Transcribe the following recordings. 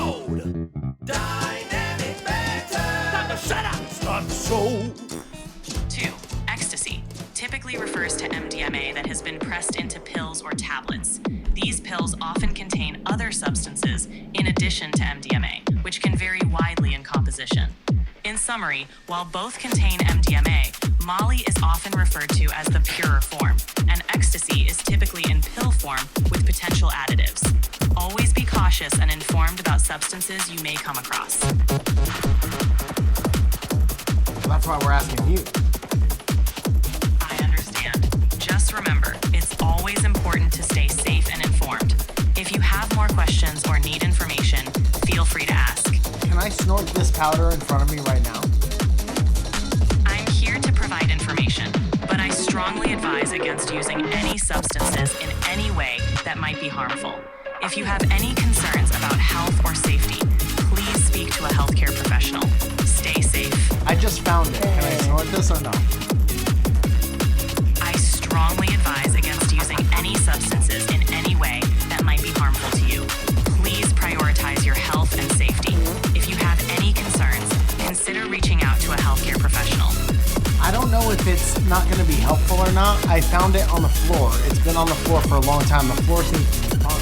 mode. Dynamic banter. Time to shut up. Start the show. 2. Ecstasy typically refers to MDMA that has been pressed into pills or tablets. These pills often contain other substances in addition to MDMA, which can vary widely in composition. In summary, while both contain MDMA, Molly is often referred to as the purer form, and ecstasy is typically in pill form with potential additives. Always be cautious and informed about substances you may come across. Well, that's why we're asking you. I understand. Just remember, it's always important to stay safe and informed. If you have more questions or need information, feel free to ask. Can I snort this powder in front of me right now? I'm here to provide information, but I strongly advise against using any substances in any way that might be harmful. If you have any concerns about health or safety, please speak to a healthcare professional. Stay safe. I just found it. Can I snort this or not? I strongly advise against using any substances in any way that might be harmful to you. Please prioritize your health and safety. If you have any concerns, consider reaching out to a healthcare professional. I don't know if it's not going to be helpful or not. I found it on the floor. It's been on the floor for a long time. The floor seems to be fine.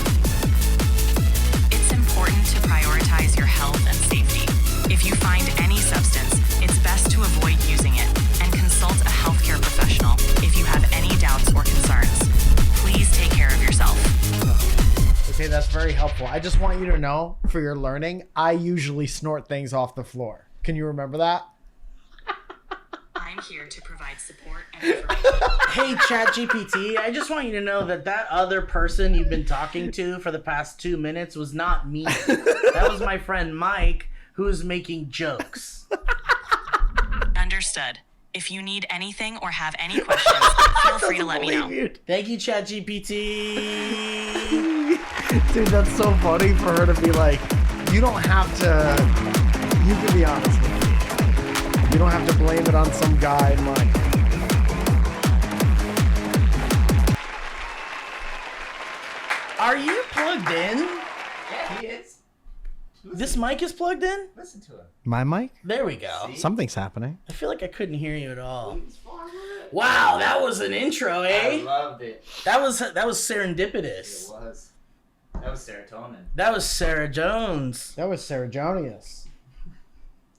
It's important to prioritize your health and safety. If you find any substance, it's best to avoid using it and consult a healthcare professional if you have any doubts or concerns. Please take care of yourself. Okay, that's very helpful. I just want you to know, for your learning, I usually snort things off the floor. Can you remember that? I'm here to provide support and information. Hey, ChatGPT, I just want you to know that other person you've been talking to for the past 2 minutes was not me. That was my friend Mike, who was making jokes. Understood. If you need anything or have any questions, feel free to let me know. Thank you, ChatGPT. Dude, that's so funny for her to be like, you don't have to, you can be honest with me. You don't have to blame it on some guy in mind. Are you plugged in? Yeah, he is. This mic is plugged in? Listen to him. My mic? There we go. See? Something's happening. I feel like I couldn't hear you at all. He's farming it. Wow, that was an intro, I eh? loved it. That was It serendipitous. was. That was serotonin. That was Sarah Jones. That was Sarah Jonius.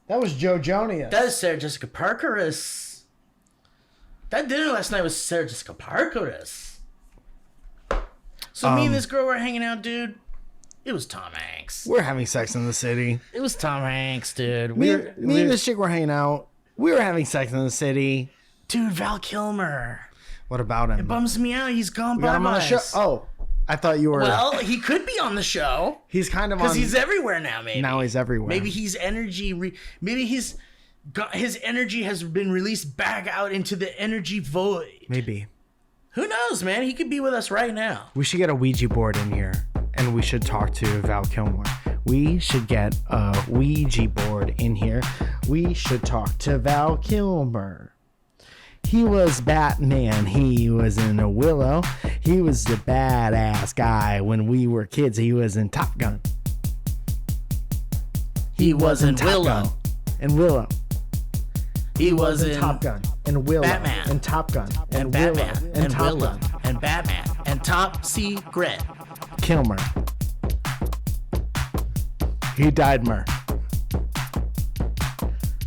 That was Joe Jonius. That is Sarah Jessica Parkeris. That dinner last night was Sarah Jessica Parkeris. So me and this girl were hanging out, dude. It was Tom Hanks. We're having sex in the city. It was Tom Hanks, dude. Me and this chick were hanging out. We were having sex in the city. Dude, Val Kilmer. What about him? It bums me out. He's gone We got him on the show. Oh, I thought you were. Well, he could be on the show. He's kind of on. Because he's everywhere now, maybe. Now he's everywhere. Maybe he's energy. Maybe his energy has been released back out into the energy void. Maybe. Who knows, man? He could be with us right now. We should get a Ouija board in here, and we should talk to Val Kilmer. We should get a Ouija board in here. We should talk to Val Kilmer. He was Batman. He was in a Willow. He was the badass guy when we were kids. He was in Top Gun. He was in Top Willow. Gun. And Willow. He was in Top Gun. And Willow. Batman. And Top Gun. And Willow. Batman. And And Top Willow. Gun. And Batman. And Top Secret. Kilmer. He died mer.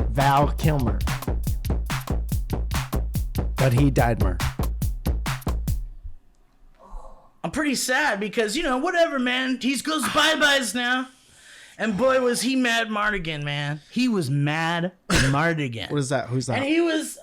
Val Kilmer. But he died mer. I'm pretty sad because, whatever, man. He goes bye-byes now. And boy, was he mad Mardigan, man. He was mad Mardigan. What is that? Who's that? And he was,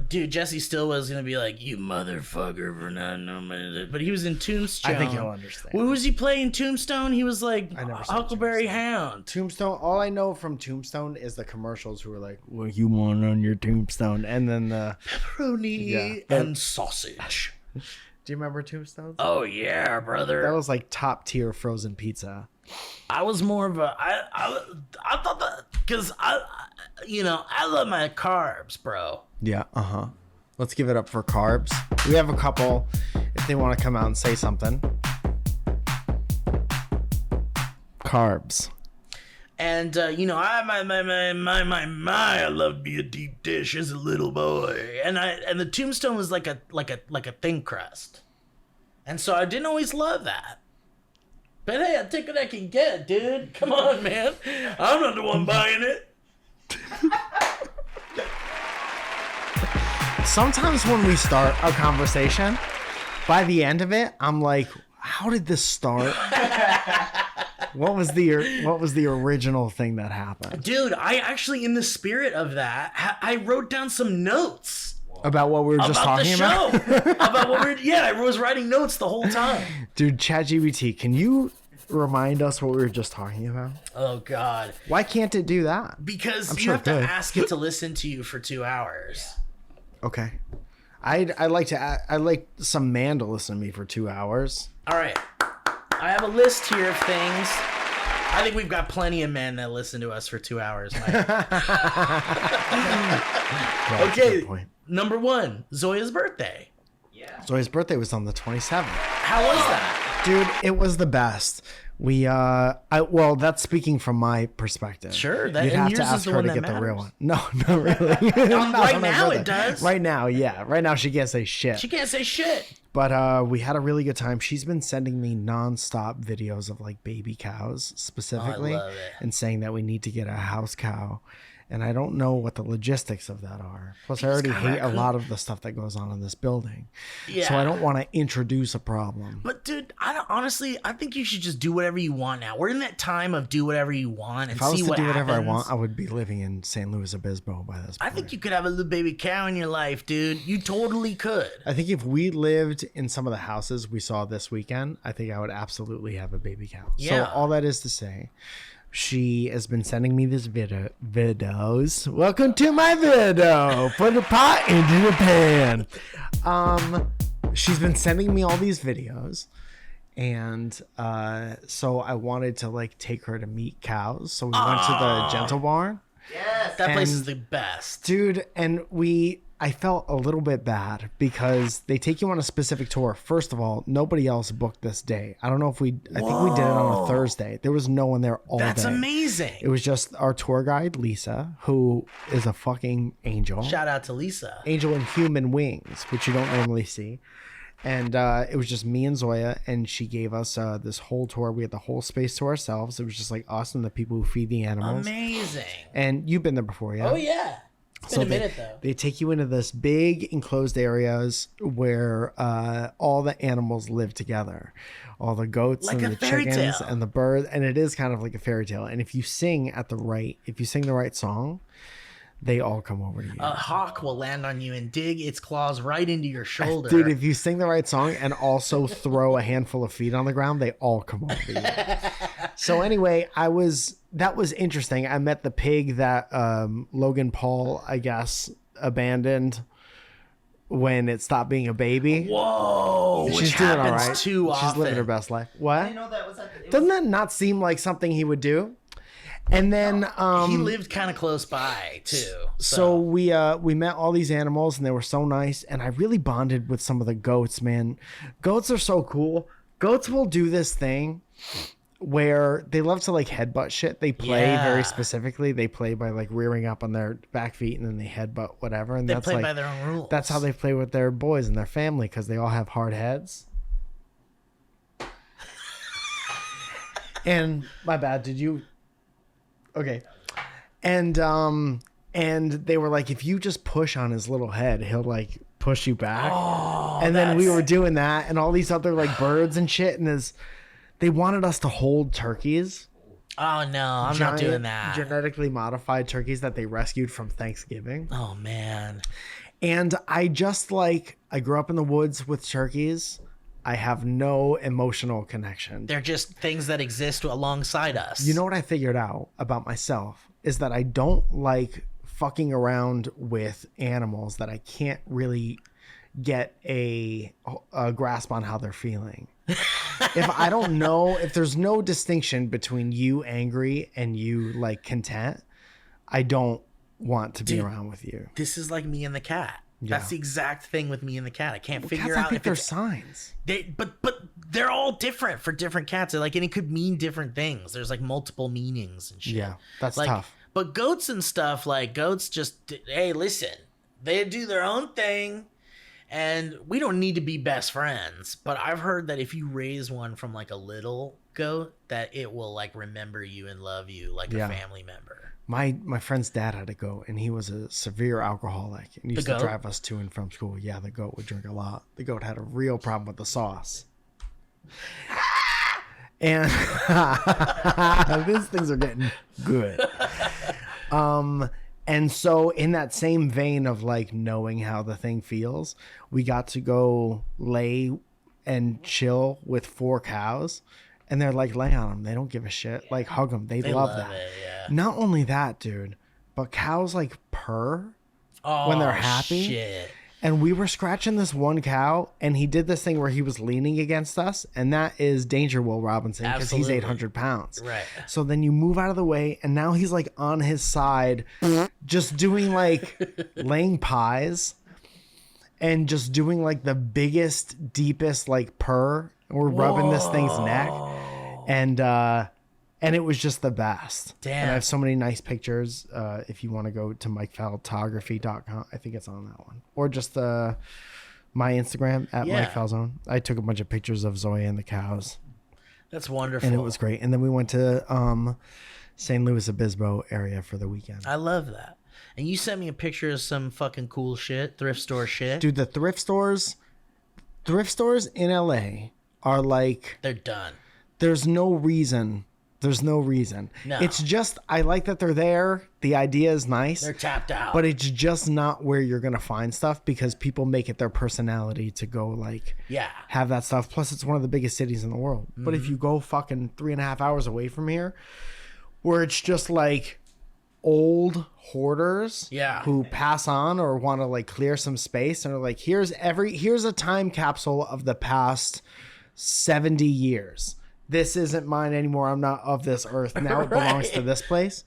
dude, Jesse still was going to be like, you motherfucker for not knowing. But he was in Tombstone. I think he'll understand. What was he playing Tombstone? He was like Huckleberry Hound. Tombstone. All I know from Tombstone is the commercials who were like, "What you want on your tombstone?" And then the Pepperoni and sausage. Do you remember Tombstone? Oh yeah, brother. That was like top tier frozen pizza. I was more of a I thought that because I love my carbs, bro. Yeah. Let's give it up for carbs. We have a couple if they want to come out and say something. carbs. And I loved me a deep dish as a little boy, and the tombstone was like a thin crust, and so I didn't always love that. But hey, I take what I can get, dude. Come on, man. I'm not the one buying it. Sometimes when we start a conversation, by the end of it, I'm like, how did this start? What was the original thing that happened? Dude, I actually, in the spirit of that, I wrote down some notes About what we were just talking about? about what I was writing notes the whole time. Dude, ChatGPT, can you remind us what we were just talking about? Oh, God. Why can't it do that? Because I'm you sure have it to could. ask it to listen to you for 2 hours. Okay. I like some man to listen to me for 2 hours. All right. I have a list here of things. I think we've got plenty of men that listen to us for 2 hours, Mike. That's a Okay, good point. number 1, Zoya's birthday. Yeah. Zoe's birthday was on the 27th. How was that? Dude, it was the best. Well, that's speaking from my perspective. Sure, that- You'd and have to yours is ask the her one to that get the real matters. one. No, not really. Not Right on her now birthday. it does. Right now, yeah. Right now she can't say shit. She can't say shit. But we had a really good time. She's been sending me nonstop videos of like baby cows specifically, love it. and saying that we need to get a house cow. And I don't know what the logistics of that are. Plus, I It's already kinda hate a cool. lot of the stuff that goes on in this building. Yeah. So I don't want to introduce a problem. But dude, I think you should just do whatever you want now. We're in that time of do whatever you want and If I was see to what do whatever happens. I want, I would be living in San Luis Obispo by this I point. think you could have a little baby cow in your life, dude. You totally could. I think if we lived in some of the houses we saw this weekend, I think I would absolutely have a baby cow. Yeah. So all that is to say, she has been sending me this videos. Welcome to my video. Put the pot into the pan. She's been sending me all these videos, and so I wanted to like take her to meet cows. So we went to the Gentle Barn. Yes. That place is And- the best. Dude, and I felt a little bit bad because they take you on a specific tour. First of all, nobody else booked this day. I don't know if I think we did it on a Thursday. There was no one there all That's day. amazing. It was just our tour guide, Lisa, who is a fucking angel. Shout out to Lisa. Angel in human wings, which you don't normally see. And it was just me and Zoya, and she gave us this whole tour. We had the whole space to ourselves. It was just like us and the people who feed the animals. Amazing. And you've been there before, yeah? Oh yeah. It's been a minute though. They take you into this big enclosed areas where all the animals live together. All the goats Like and a the fairy chickens tale. and the birds. And it is kind of like a fairy tale. And if you sing the right song, they all come over to you. A hawk will land on you and dig its claws right into your shoulder. Dude, if you sing the right song and also throw a handful of feet on the ground, they all come over to you. So anyway, that was interesting. I met the pig that Logan Paul, I guess, abandoned when it stopped being a baby. Whoa, She's which doing all happens right. too often. She's living her best life. I What? didn't know that was at the. Doesn't that not seem like something he would do? And then He lived kind of close by too. so we met all these animals and they were so nice, and I really bonded with some of the goats, man. Goats are so cool. Goats will do this thing where they love to like headbutt shit. They play Yeah. very specifically. They play by like rearing up on their back feet and then they headbutt whatever. And they that's play like by their own rules. that's how they play with their boys and their family because they all have hard heads. And my bad, did you? Okay. And they were like, if you just push on his little head, he'll like push you back. And then we were doing that and all these other like birds and shit. And they wanted us to hold turkeys. Oh no, I'm not Giant, doing that. Genetically modified turkeys that they rescued from Thanksgiving. Oh man. And I grew up in the woods with turkeys. I have no emotional connection. They're just things that exist alongside us. You know what I figured out about myself is that I don't like fucking around with animals that I can't really get a grasp on how they're feeling. If I don't know, if there's no distinction between you angry and you like content, I don't want to be Dude. around with you. This is like me and the cat. That's the exact thing with me and the cat. I can't figure Cats, I out think if they're it's signs. but they're all different for different cats. Like, and it could mean different things. There's like multiple meanings and shit. Yeah, that's like, tough. But goats and stuff, like goats just, hey, listen, they do their own thing and we don't need to be best friends. But I've heard that if you raise one from like a little goat, that it will like remember you and love you like a family member. My friend's dad had a goat, and he was a severe alcoholic and used to drive us to and from school. Yeah, the goat would drink a lot. The goat had a real problem with the sauce. And these things are getting good. And so in that same vein of like knowing how the thing feels, we got to go lay and chill with 4 cows. And they're like, lay on them. They don't give a shit. Like, hug them. They love that. It, yeah. Not only that, dude, but cows like purr when they're happy. Shit. And we were scratching this one cow, and he did this thing where he was leaning against us, and that is Danger Will Robinson because he's 800 pounds. Right. So then you move out of the way, and now he's like on his side, just doing like laying pies and just doing like the biggest, deepest like purr. We're rubbing this thing's neck. And it was just the best. Damn. And I have so many nice pictures. If you want to go to MikePhotography.com, I think it's on that one. Or just my Instagram at Mike Falzone. I took a bunch of pictures of Zoya and the cows. That's wonderful. And it was great. And then we went to St. Louis Obispo area for the weekend. I love that. And you sent me a picture of some fucking cool shit, thrift store shit. Dude, the thrift stores in LA are like, they're done. There's no reason. No. It's just, I like that they're there. The idea is nice. They're tapped out. But it's just not where you're going to find stuff because people make it their personality to go like have that stuff. Plus, it's one of the biggest cities in the world. Mm-hmm. But if you go fucking 3.5 hours away from here, where it's just like old hoarders who pass on or want to like clear some space and are like, here's a time capsule of the past 70 years. This isn't mine anymore. I'm not of this earth. Now it belongs to this place.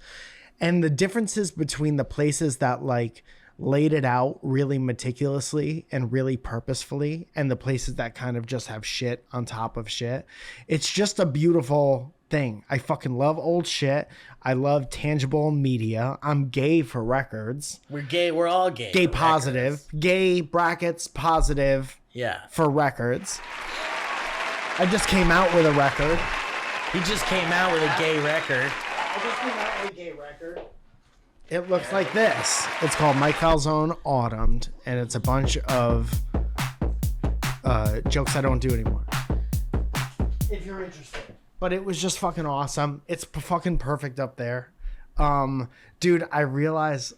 And the differences between the places that like laid it out really meticulously and really purposefully and the places that kind of just have shit on top of shit. It's just a beautiful thing. I fucking love old shit. I love tangible media. I'm gay for records. We're gay. We're all gay. Gay positive. Records. Gay brackets positive. Yeah. For records. I just came out with a record. He just came out with a gay record. I just came out with a gay record. It looks like this. It's called Mike Falzone Autumned, and it's a bunch of jokes I don't do anymore. If you're interested. But it was just fucking awesome. It's fucking perfect up there. Dude, I realize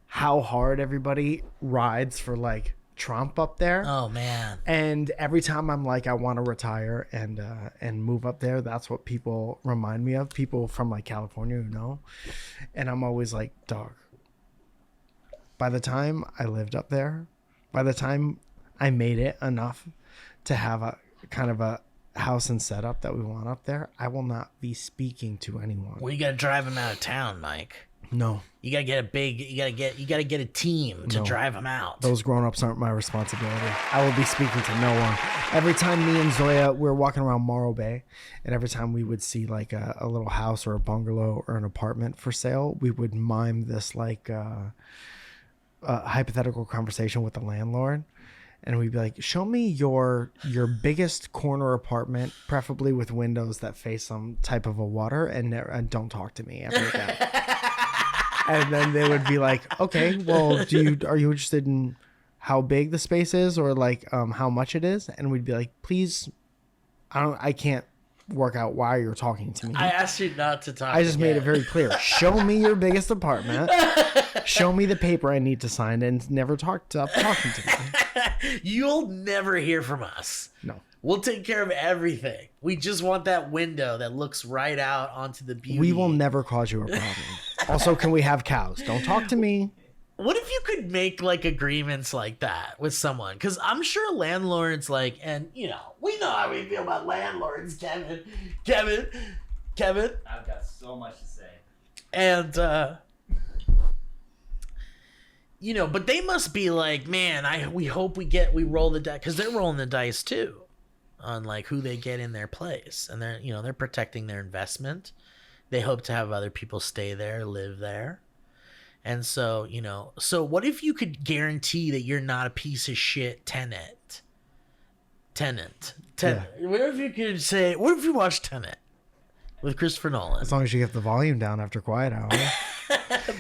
how hard everybody rides for like Trump up there. Oh man. And every time I'm like, I want to retire and move up there, that's what people remind me of. People from like California who know. And I'm always like, dog, by the time I lived up there, by the time I made it enough to have a kind of a house and setup that we want up there, I will not be speaking to anyone. Well, you gotta drive him out of town, Mike. No. You gotta get a team to drive him out. Those grown-ups aren't my responsibility. I will be speaking to no one. Every time me and Zoya, we're walking around Morro Bay, and every time we would see like a little house or a bungalow or an apartment for sale, we would mime this like hypothetical conversation with the landlord. And we'd be like, show me your biggest corner apartment, preferably with windows that face some type of a water, and don't talk to me ever again. And then they would be like, okay, well, are you interested in how big the space is or like how much it is? And we'd be like, please, I can't work out why you're talking to me. I asked you not to talk. I just made it very clear. Show me your biggest apartment. Show me the paper I need to sign and stop talking to me. You'll never hear from us. No. We'll take care of everything. We just want that window that looks right out onto the beauty. We will never cause you a problem. Also, can we have cows? Don't talk to me. What if you could make like agreements like that with someone? Because I'm sure landlords like, and you know, we know how we feel about landlords, Kevin. I've got so much to say. And but they must be like, man, we hope we roll the dice, because they're rolling the dice too on like who they get in their place, and they're protecting their investment. They hope to have other people stay there, live there. And so, so what if you could guarantee that you're not a piece of shit tenant? Yeah. What if you could say, what if you watch Tenet with Christopher Nolan? As long as you get the volume down after quiet hour.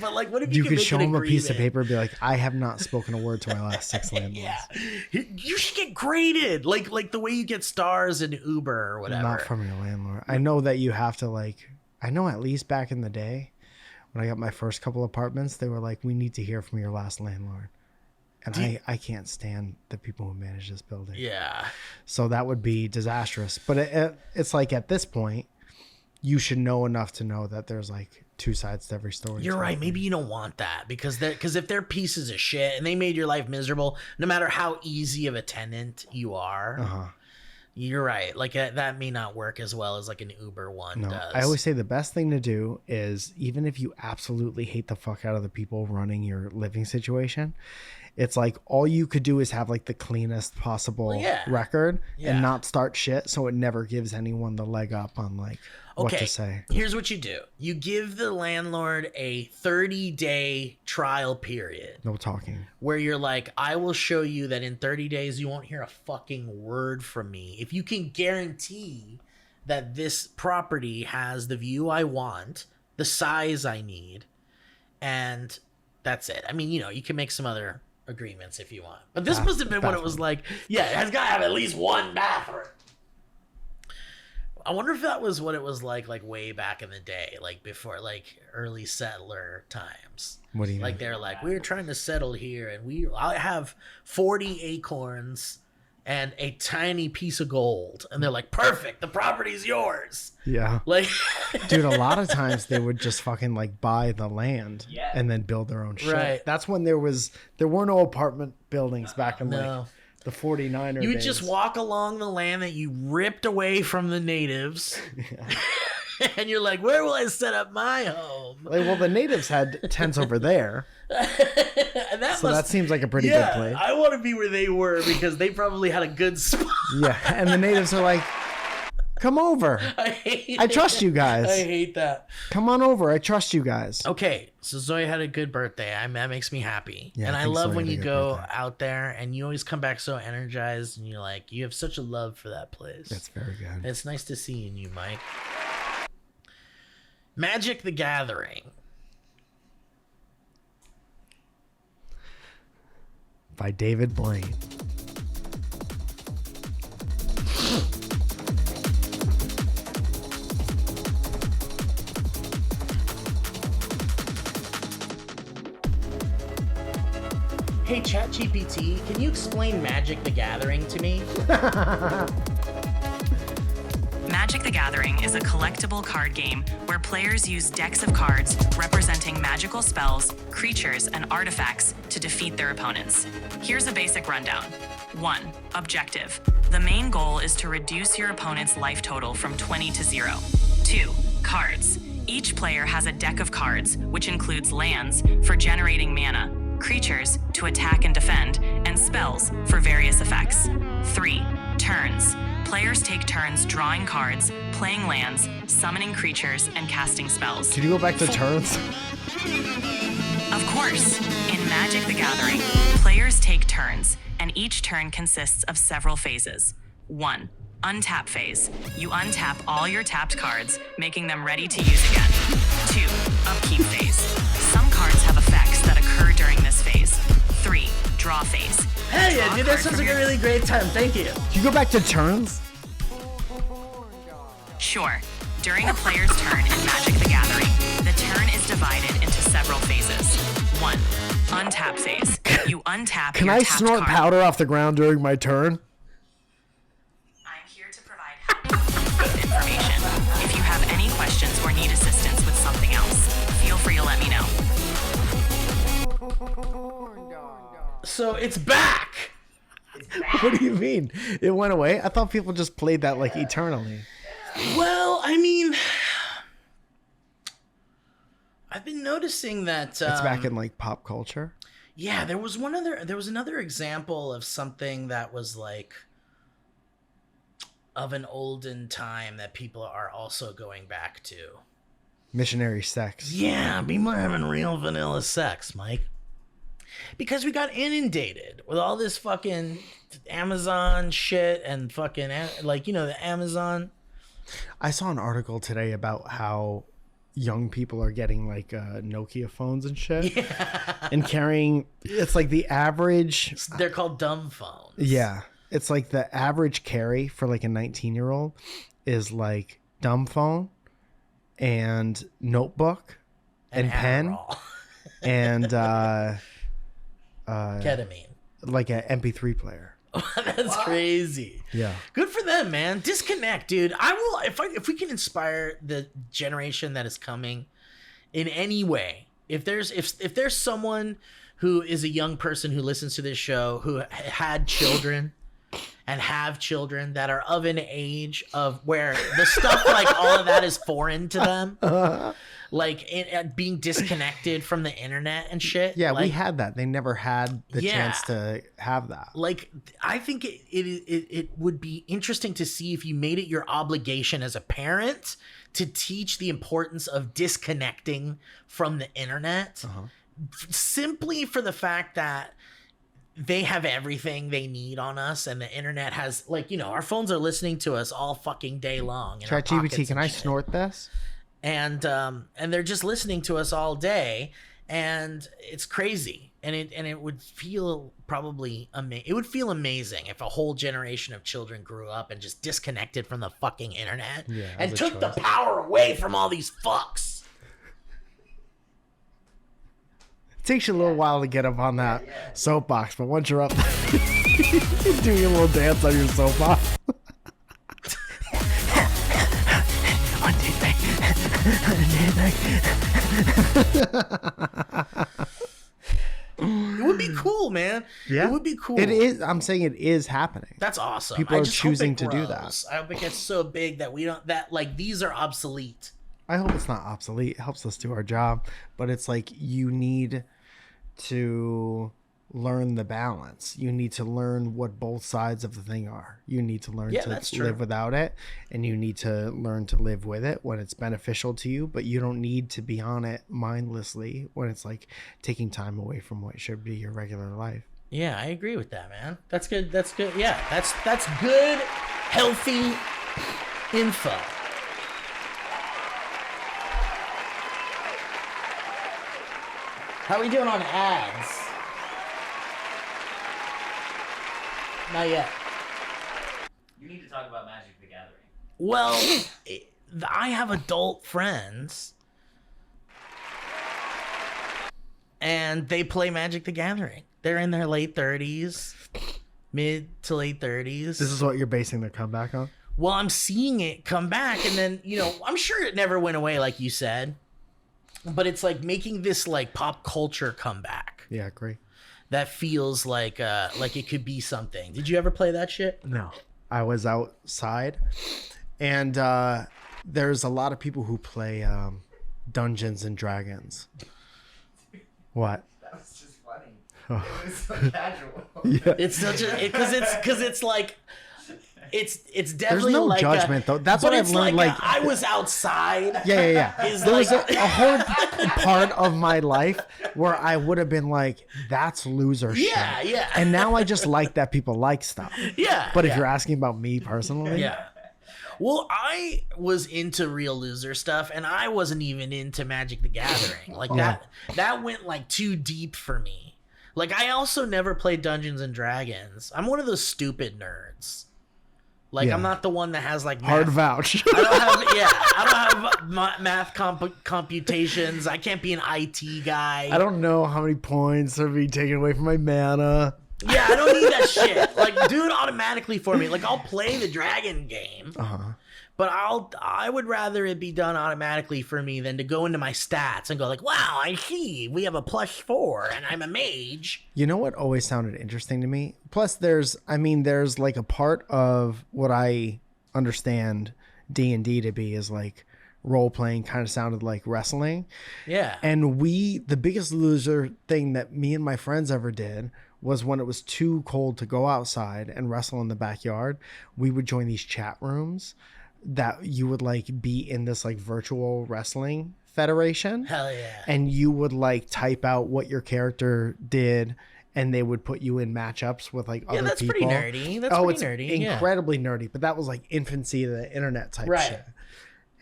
But like, what if You could could make show an him a piece of agreement? paper and be like, I have not spoken a word to my last 6 landlords. Yeah, you should get graded, like the way you get stars in Uber or whatever. Not from your landlord. I know that you have to I know at least back in the day when I got my first couple apartments, they were like, we need to hear from your last landlord. And I can't stand the people who manage this building. Yeah. So that would be disastrous. But it's like at this point, you should know enough to know that there's like 2 sides to every story. You're right. Maybe you don't want that because if they're pieces of shit and they made your life miserable, no matter how easy of a tenant you are, you're right. Like that may not work as well as like an Uber one does. I always say the best thing to do is, even if you absolutely hate the fuck out of the people running your living situation, it's like all you could do is have like the cleanest possible record and not start shit, so it never gives anyone the leg up on like what to say. Here's what you do. You give the landlord a 30-day trial period. No talking. Where you're like, I will show you that in 30 days you won't hear a fucking word from me. If you can guarantee that this property has the view I want, the size I need, and that's it. I mean, you can make some other agreements if you want. But this must have been what it was like. Yeah, it has got to have at least one bathroom. I wonder if that was what it was like way back in the day, like before, like early settler times. What do you mean? Like they're like, we're trying to settle here, and I have 40 acorns and a tiny piece of gold, and they're like, perfect, the property's yours. Yeah. Like, dude, a lot of times they would just fucking like buy the land and then build their own shit. Right. That's when there were no apartment buildings back in like the 49er you would days. just walk along the land that you ripped away from the natives. And you're like, where will I set up my home? Like, well, the natives had tents over there. And that seems like a pretty good place. I want to be where they were because they probably had a good spot. Yeah, and the natives are like, come over. I trust you guys. I hate that. Come on over. I trust you guys. Okay, so Zoya had a good birthday. That makes me happy. Yeah, and I think love Zoya when had a you good go birthday. out there and you always come back so energized, and you're like, you have such a love for that place. That's very good. It's nice to see in you, Mike. Magic the Gathering. By David Blaine. Hey, ChatGPT, can you explain Magic the Gathering to me? Magic the Gathering is a collectible card game where players use decks of cards representing magical spells, creatures, and artifacts to defeat their opponents. Here's a basic rundown. 1. Objective. The main goal is to reduce your opponent's life total from 20 to 0. 2. Cards. Each player has a deck of cards, which includes lands for generating mana, creatures to attack and defend, and spells for various effects. 3. Turns. Players take turns drawing cards, playing lands, summoning creatures, and casting spells. Can you go back to turns? Of course, in Magic the Gathering, players take turns, and each turn consists of several phases. 1. Untap phase. You untap all your tapped cards, making them ready to use again. 2. Upkeep phase. Some cards have effects that occur during this phase. 3. Draw phase. Hey, Draw a dude, that card sounds from like a your- really great time. Thank you. Can you go back to turns? Sure. During a player's turn in Magic the Gathering, the turn is divided into several phases. 1. Untap phase. You untap Can your I tapped snort card. powder off the ground during my turn? I'm here to provide help with information. If you have any questions or need assistance with something else, feel free to let me know. So it's back. What do you mean? It went away? I thought people just played that like eternally. Well, I mean, I've been noticing that It's back in like pop culture. Yeah, there was another example of something that was like of an olden time that people are also going back to. Missionary sex. Yeah, people are having real vanilla sex, Mike. Because we got inundated with all this fucking Amazon shit and fucking, like, the Amazon. I saw an article today about how young people are getting like Nokia phones and shit. Yeah. And carrying, it's like the average. They're called dumb phones. Yeah. It's like the average carry for like a 19-year-old is like dumb phone and notebook and pen and ketamine, like an MP3 player. That's crazy. Yeah, good for them, man. Disconnect, dude. I will if we can inspire the generation that is coming in any way. If there's someone who is a young person who listens to this show who had children and have children that are of an age of where the stuff like all of that is foreign to them, like being disconnected from the internet and shit. Yeah, like, we had that. They never had the chance to have that. Like, I think it would be interesting to see if you made it your obligation as a parent to teach the importance of disconnecting from the internet, simply for the fact that they have everything they need on us, and the internet has, like, our phones are listening to us all fucking day long. ChatGPT, can I snort this? And they're just listening to us all day, and it's crazy. And it would feel amazing if a whole generation of children grew up and just disconnected from the fucking internet and took the power away from all these fucks. It takes you a little while to get up on that soapbox, but once you're up, doing a little dance on your soapbox. It would be cool, man. Yeah, it would be cool. It is. I'm saying it is happening. That's awesome. People are choosing to do that. I hope it gets so big that these are obsolete. I hope it's not obsolete. It helps us do our job, but it's like you need to learn the balance. You need to learn what both sides of the thing are. You need to learn to live without it, and you need to learn to live with it when it's beneficial to you, but you don't need to be on it mindlessly when it's like taking time away from what should be your regular life. Yeah, I agree with that, man. That's good. That's good. Yeah, that's good, healthy info. How are we doing on ads? Not yet. You need to talk about Magic the Gathering. Well, I have adult friends, and they play Magic the Gathering. They're in their late 30s, mid to late 30s. This is what you're basing the comeback on? Well, I'm seeing it come back, and then, I'm sure it never went away, like you said. But it's like making this like pop culture comeback. Yeah, great. That feels like it could be something. Did you ever play that shit? No. I was outside, and there's a lot of people who play Dungeons and Dragons. What? That was just funny. It was so casual. Yeah. It's such a because it's like it's definitely there's no like judgment though. That's what I've learned. Like I was outside. Yeah. There like, was a whole part of my life where I would have been like, "That's loser shit." Yeah. And now I just like that people like stuff. Yeah. But if you're asking about me personally, yeah. Well, I was into real loser stuff, and I wasn't even into Magic the Gathering. Like that went like too deep for me. Like I also never played Dungeons and Dragons. I'm one of those stupid nerds. Like, I'm not the one that has, like, math. Hard vouch. I don't have math computations. I can't be an IT guy. I don't know how many points are being taken away from my mana. Yeah, I don't need that shit. Like, do it automatically for me. Like, I'll play the dragon game. But I would rather it be done automatically for me than to go into my stats and go like, wow, I see we have a +4 and I'm a mage. You know what always sounded interesting to me? Plus there's like a part of what I understand D&D to be is like role playing kind of sounded like wrestling. Yeah. And the biggest loser thing that me and my friends ever did was when it was too cold to go outside and wrestle in the backyard, we would join these chat rooms that you would like be in this like virtual wrestling federation. Hell yeah. And you would like type out what your character did, and they would put you in matchups with like other people. Yeah, that's pretty nerdy. That's pretty nerdy. Incredibly nerdy, but that was like infancy of the internet type Right. shit.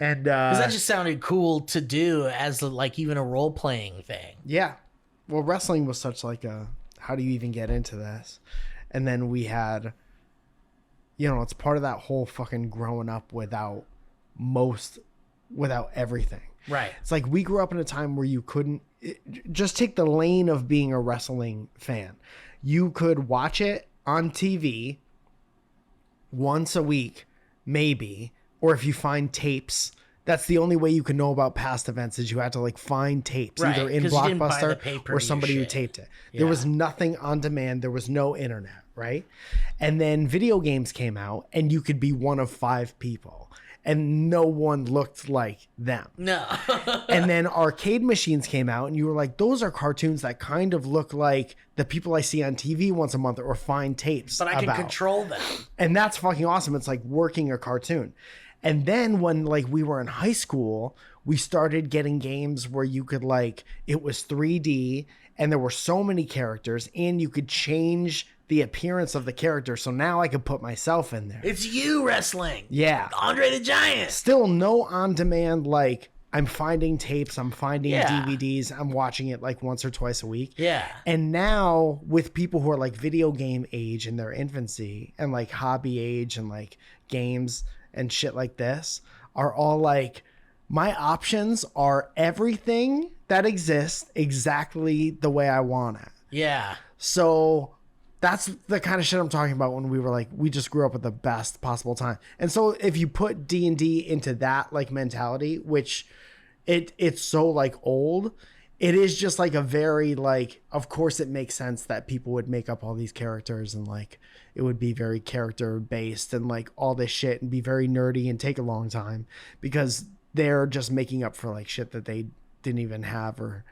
And because that just sounded cool to do as like even a role playing thing. yeah. Well, wrestling was such like a, how do you even get into this? And then we had, you know, it's part of that whole fucking growing up without everything. Right. It's like we grew up in a time where you couldn't just take the lane of being a wrestling fan. You could watch it on TV once a week, maybe, or if you find tapes. That's the only way you can know about past events is you had to like find tapes, Right, either in 'cause you didn't buy the Blockbuster pay-per-view or somebody who shit. taped it. Yeah. There was nothing on demand. There was no internet, right? And then video games came out and you could be one of 5 people and no one looked like them. No. And then arcade machines came out and you were like, those are cartoons that kind of look like the people I see on TV once a month or find tapes But I can about. control them. And that's fucking awesome. It's like working a cartoon. And then when like we were in high school, we started getting games where you could like, it was 3D and there were so many characters and you could change the appearance of the character. So now I could put myself in there. It's you wrestling. Yeah. Andre the Giant. Still no on demand, like I'm finding tapes, I'm finding Yeah. DVDs, I'm watching it like once or twice a week. Yeah. And now with people who are like video game age in their infancy and like hobby age and like games and shit like this are all like, my options are everything that exists exactly the way I want it. Yeah. So that's the kind of shit I'm talking about when we were like, we just grew up at the best possible time. And so if you put D&D into that like mentality, which it's so like old, it is just like a very like, of course it makes sense that people would make up all these characters and like it would be very character based and like all this shit and be very nerdy and take a long time because they're just making up for like shit that they didn't even have, or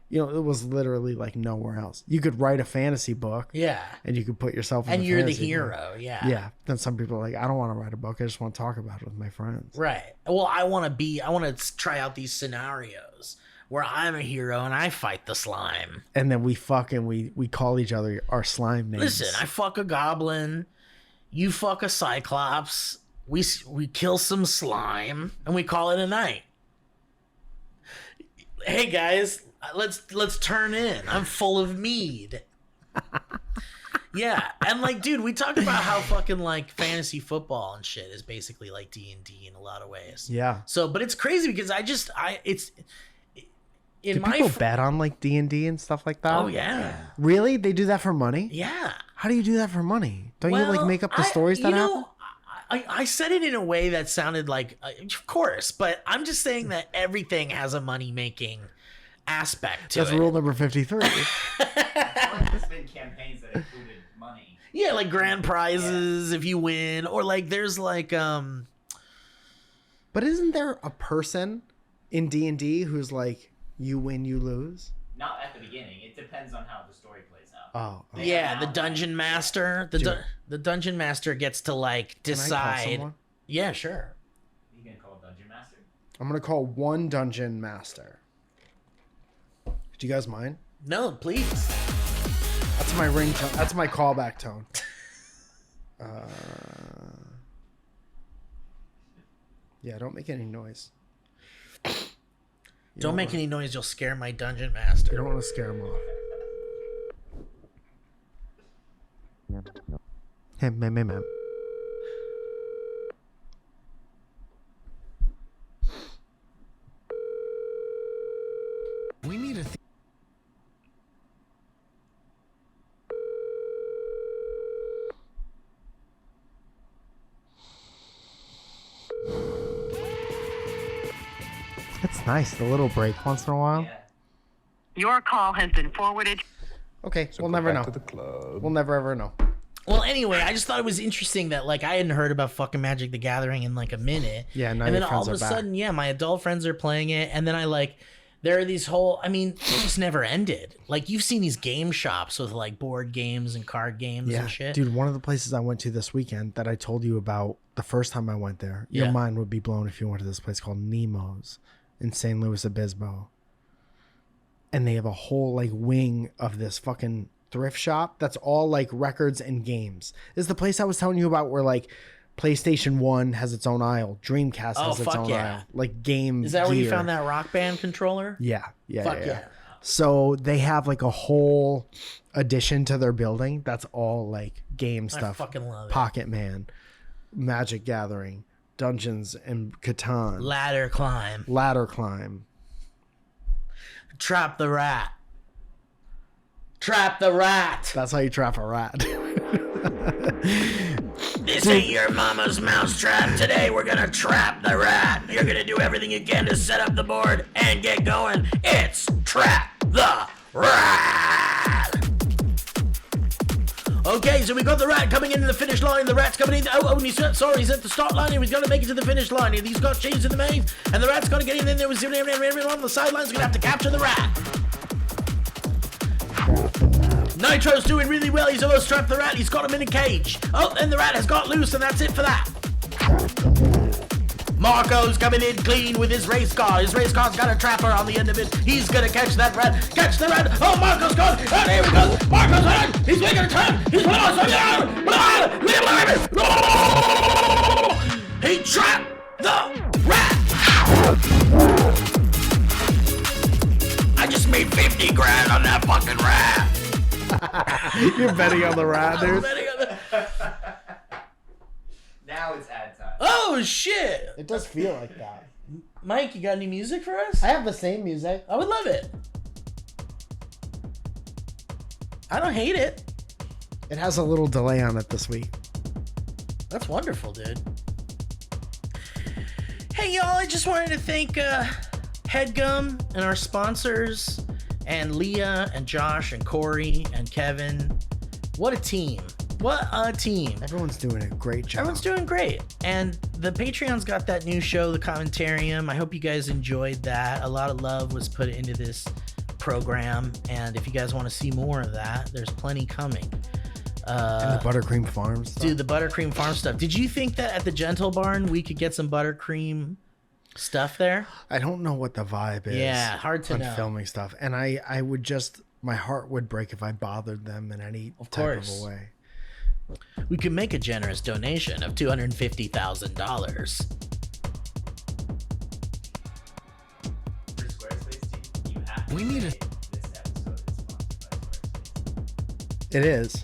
you know, it was literally like nowhere else. You could write a fantasy book, Yeah. and you could put yourself in And the you're the fantasy book. hero. Yeah. Yeah. Then some people are like, I don't want to write a book. I just want to talk about it with my friends. Right. Well, I want to try out these scenarios where I'm a hero and I fight the slime. And then we call each other our slime names. Listen, I fuck a goblin, you fuck a cyclops, we kill some slime, and we call it a night. Hey guys, let's turn in. I'm full of mead. Yeah, and like, dude, we talked about how fucking like fantasy football and shit is basically like D&D in a lot of ways. Yeah. So, but it's crazy because it's in Do my people bet on like D&D and stuff like that? Oh yeah, Really? They do that for money? yeah. How do you do that for money? Don't you like make up the stories that happen? I said it in a way that sounded like, of course, but I'm just saying that everything has a money making aspect to That's it. rule number 53. There's been campaigns that included money. Yeah, like grand prizes if you win, or like there's like But isn't there a person in D&D who's like, you win, you lose? Not at the beginning. It depends on how the story plays out. Oh. yeah, the dungeon master. The dungeon master gets to like Can I call decide. someone? Yeah, sure. You gonna call Dungeon Master? I'm going to call one dungeon master. Do you guys mind? No, please. That's my ringtone. That's my callback tone. Yeah, don't make any noise. Don't make any noise. You'll scare my dungeon master. You don't want to scare him off. Hey, man. We need a. It's nice, the little break once in a while. Yeah. Your call has been forwarded. Okay, we'll never know. We'll never ever know. Well, anyway, I just thought it was interesting that like I hadn't heard about fucking Magic the Gathering in like a minute. Yeah, now and then your all friends of a are back. sudden, yeah, my adult friends are playing it, and then I like there are these whole. I mean, it just never ended. Like you've seen these game shops with like board games and card games Yeah, and shit. dude, one of the places I went to this weekend that I told you about the first time I went there, your Yeah. mind would be blown if you went to this place called Nemo's in St. Louis Obispo. And they have a whole like wing of this fucking thrift shop that's all like records and games. This is the place I was telling you about where like PlayStation 1 has its own aisle, Dreamcast Oh, has its fuck own yeah. aisle, like game Is that where you gear. found that Rock Band controller? Yeah, yeah, Fuck yeah. yeah. So they have like a whole addition to their building that's all like game stuff. fucking love it. Pocket Man, Magic Gathering, Dungeons and Catan, Ladder climb, Ladder Climb. trap the rat, trap the rat. That's how you trap a rat. This ain't your mama's mousetrap. Today we're gonna trap the rat. You're gonna do everything you can to set up the board and get going. It's Trap the Rat. Okay, so we got the rat coming into the finish line. The rat's coming in. Oh, he's at the start line. He's gonna make it to the finish line. He's got chains in the main, and the rat's gonna get in there. Everyone on the sidelines is gonna have to capture the rat. Nitro's doing really well. He's almost trapped the rat. He's got him in a cage. Oh, and the rat has got loose, and that's it for that. Marco's coming in clean with his race car. His race car's got a trapper on the end of it. He's gonna catch that rat. Catch the rat. Oh, Marco's gone. And here he goes. Marco's on. He's making a turn. He's he trapped the rat. I just made 50 grand on that fucking rat. You're betting on the rat, dude. Now it's ad time. Oh shit! It does feel like that. Mike, you got any music for us? I have the same music. I would love it. I don't hate it. It has a little delay on it this week. That's wonderful, dude. Hey y'all, I just wanted to thank Headgum and our sponsors, and Leah and Josh and Corey and Kevin. What a team. What a team. Everyone's doing a great job. Everyone's doing great. And the Patreon's got that new show, The Commentarium. I hope you guys enjoyed that. A lot of love was put into this program. And if you guys want to see more of that, there's plenty coming. And the Buttercream Farms stuff. Dude, the Buttercream Farm stuff. Did you think that at the Gentle Barn we could get some Buttercream stuff there? I don't know what the vibe is. Yeah, hard to on know. filming stuff. And I would just, my heart would break if I bothered them in any type of a way. We could make a generous donation of $250,000. For Squarespace, you have to We need a- say this episode is sponsored by Squarespace. It is.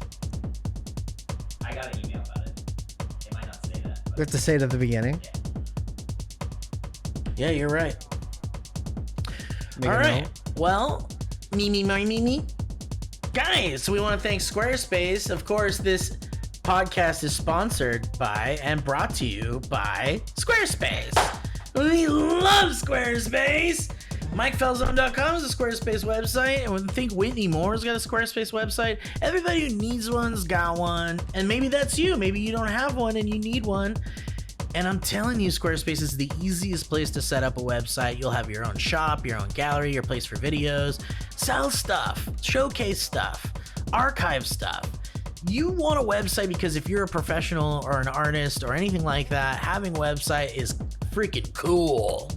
I got an email about it. It might not say that. We But have to say it at the beginning. Yeah, you're right. Make All a right. note. Well, me. Guys, we want to thank Squarespace. Of course, this podcast is sponsored by and brought to you by Squarespace. We love Squarespace. MikeFalzone.com is a Squarespace website, and I think Whitney Moore's got a Squarespace website. Everybody who needs one's got one, and maybe that's you. Maybe you don't have one and you need one. And I'm telling you, Squarespace is the easiest place to set up a website. You'll have your own shop, your own gallery, your place for videos, sell stuff, showcase stuff, archive stuff. You want a website because if you're a professional or an artist or anything like that, having a website is freaking cool.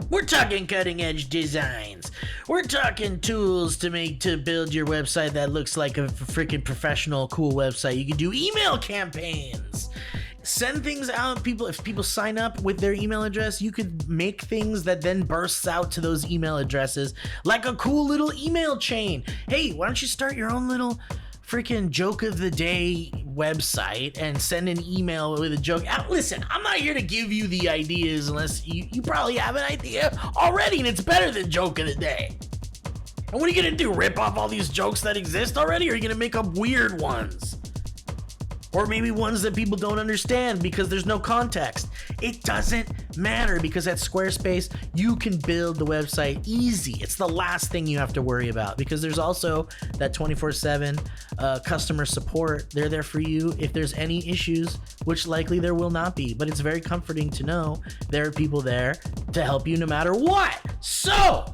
We're talking cutting edge designs. We're talking tools to build your website that looks like a freaking professional, cool website. You can do email campaigns. Send things out. If people sign up with their email address, you could make things that then bursts out to those email addresses like a cool little email chain. Hey, why don't you start your own little freaking joke of the day website and send an email with a joke. Listen, I'm not here to give you the ideas unless you probably have an idea already, and it's better than joke of the day. And what are you gonna do? Rip off all these jokes that exist already, or are you gonna make up weird ones? Or maybe ones that people don't understand because there's no context. It doesn't matter because at Squarespace, you can build the website easy. It's the last thing you have to worry about because there's also that 24/7 customer support. They're there for you if there's any issues, which likely there will not be, but it's very comforting to know there are people there to help you no matter what. So,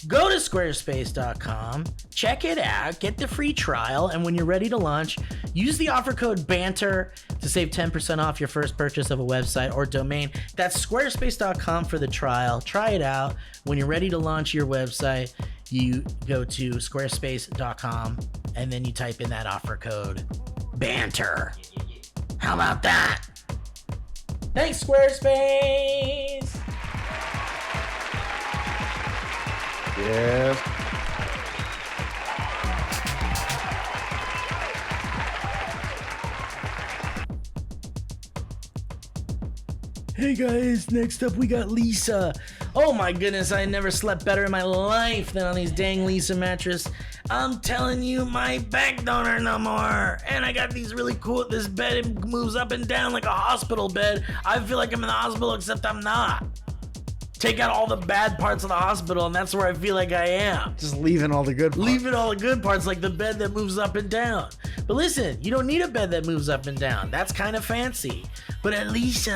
go to squarespace.com, check it out, get the free trial, and when you're ready to launch, use the offer code BANTER to save 10% off your first purchase of a website or domain. That's squarespace.com for the trial. Try it out. When you're ready to launch your website, you go to squarespace.com and then you type in that offer code BANTER. How about that? Thanks, Squarespace! Yes. Hey guys, next up we got Lisa. Oh my goodness, I never slept better in my life than on these dang Lisa mattress. I'm telling you, my back don't hurt no more. And I got these really cool, this bed, it moves up and down like a hospital bed. I feel like I'm in the hospital, except I'm not. Take out all the bad parts of the hospital, and that's where I feel like I am. Just leaving all the good parts. Leaving all the good parts, like the bed that moves up and down. But listen, you don't need a bed that moves up and down. That's kind of fancy. But at least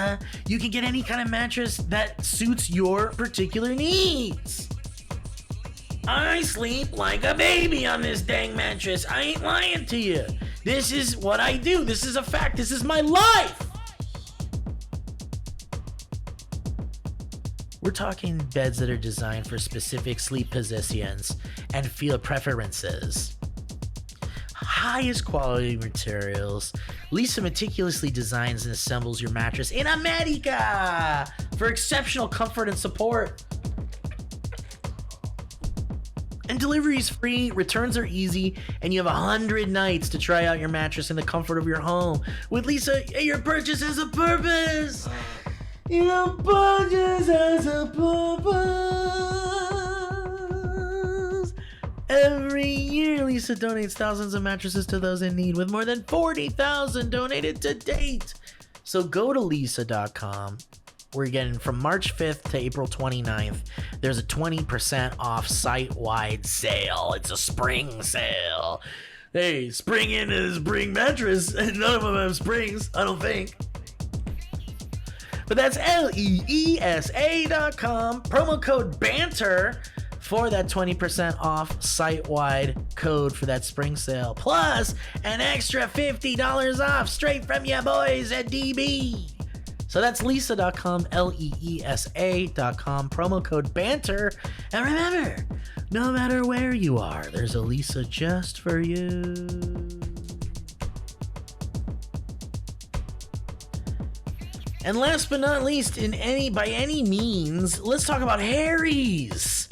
you can get any kind of mattress that suits your particular needs. I sleep like a baby on this dang mattress. I ain't lying to you. This is what I do. This is a fact. This is my life. We're talking beds that are designed for specific sleep positions and feel preferences. Highest quality materials. Lisa meticulously designs and assembles your mattress in America for exceptional comfort and support. And delivery is free, returns are easy, and you have 100 nights to try out your mattress in the comfort of your home. With Lisa, your purchase has a purpose. Your purchase has a purpose. Every year, Lisa donates thousands of mattresses to those in need, with more than 40,000 donated to date. So go to lisa.com. We're getting from March 5th to April 29th. There's a 20% off site-wide sale. It's a spring sale. Hey, spring in is spring mattress, and none of them have springs, I don't think. But that's LEESA.com. Promo code BANTER for that 20% off site-wide code for that spring sale. Plus, an extra $50 off straight from ya boys at DB. So that's lisa.com, LEESA.com, promo code BANTER. And remember, no matter where you are, there's a Lisa just for you. And last but not least, by any means, let's talk about Harry's.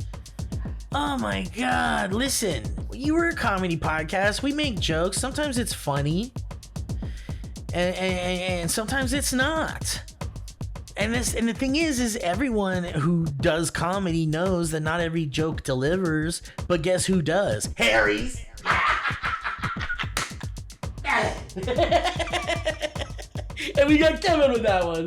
Oh my God, listen, we're a comedy podcast. We make jokes. Sometimes it's funny. And sometimes it's not. And the thing is everyone who does comedy knows that not every joke delivers, but guess who does? Harry's. And we got Kevin with that one.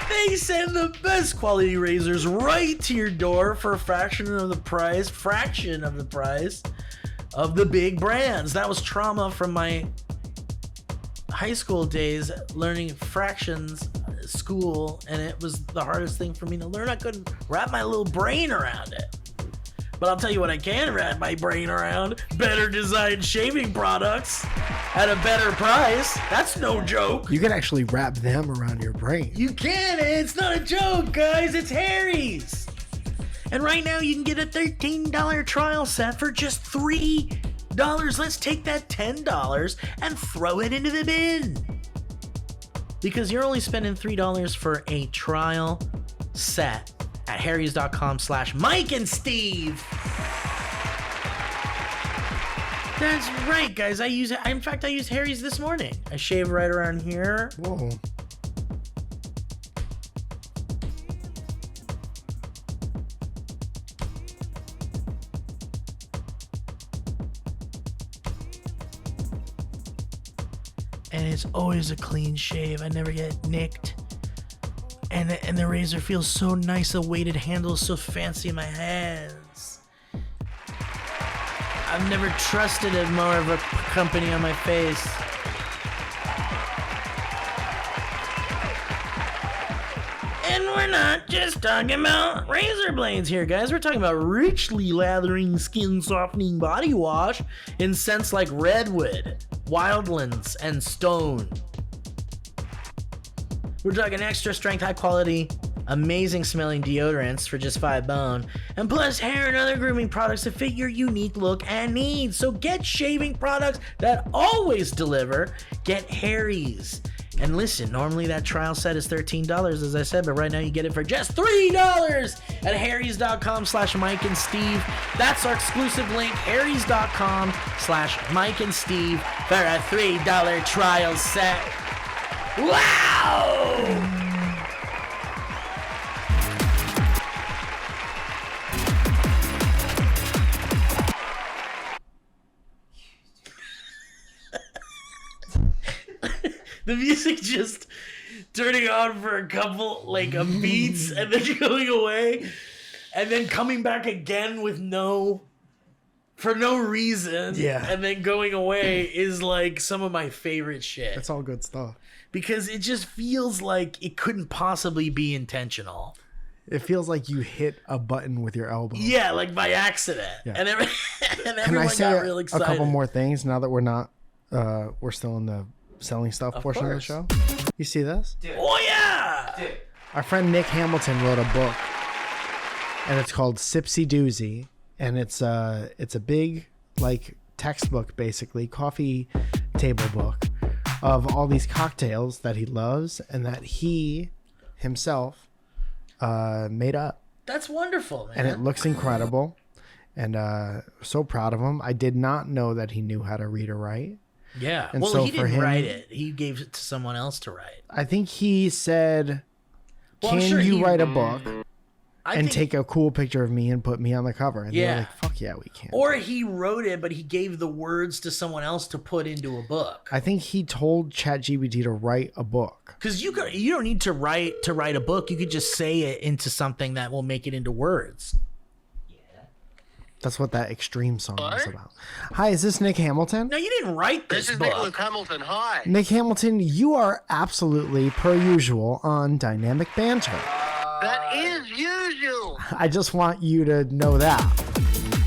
They send the best quality razors right to your door for a fraction of the price of the big brands. That was trauma from my high school days, learning fractions at school, and it was the hardest thing for me to learn. I couldn't wrap my little brain around it. But I'll tell you what I can wrap my brain around. Better designed shaving products at a better price. That's no joke. You can actually wrap them around your brain. You can. It's not a joke, guys. It's Harry's. And right now you can get a $13 trial set for just $3. Let's take that $10 and throw it into the bin. Because you're only spending $3 for a trial set at harrys.com/Mike and Steve. That's right, guys. I used Harry's this morning. I shave right around here. Whoa. and it's always a clean shave. I never get nicked. And the razor feels so nice. The weighted handle is so fancy in my hands. I've never trusted a more of a company on my face. And we're not just talking about razor blades here, guys. We're talking about richly lathering, skin softening body wash in scents like redwood, wildlands, and stone. We're talking extra strength, high quality, amazing smelling deodorants for just $5, and plus hair and other grooming products to fit your unique look and needs. So get shaving products that always deliver. Get Harry's. And listen, normally that trial set is $13, as I said, but right now you get it for just $3 at harrys.com/Mike and Steve. That's our exclusive link, harrys.com/Mike and Steve for a $3 trial set. Wow! The music just turning on for a couple, like, of beats and then going away and then coming back again with for no reason. Yeah. And then going away is, like, some of my favorite shit. That's all good stuff. Because it just feels like it couldn't possibly be intentional. It feels like you hit a button with your elbow. Yeah, like by accident. Yeah. And, and Can I everyone say got real excited. a couple more things now that we're not, we're still in the selling stuff portion of the show? You see this? Dude. Oh, yeah! Dude. Our friend Nick Hamilton wrote a book, and it's called Sipsy Doozy, and it's a big, like, textbook, basically, coffee table book of all these cocktails that he loves and that he himself made up. That's wonderful, man. And it looks incredible, and so proud of him. I did not know that he knew how to read or write. Yeah. And Well, so he for didn't him- write it. He gave it to someone else to write. I think he said, Well, I'm can sure you he- write a book I and think, take a cool picture of me and put me on the cover? And Yeah. they're like, fuck yeah, we can. Or he wrote it, but he gave the words to someone else to put into a book. I think he told ChatGPT to write a book. Because you don't need to write a book. You could just say it into something that will make it into words. That's what that extreme song is about. Hi, is this Nick Hamilton? No, you didn't write this, This is book. Nicholas Hamilton. Hi. Nick Hamilton, you are absolutely, per usual, on Dynamic Banter. That is usual. I just want you to know that.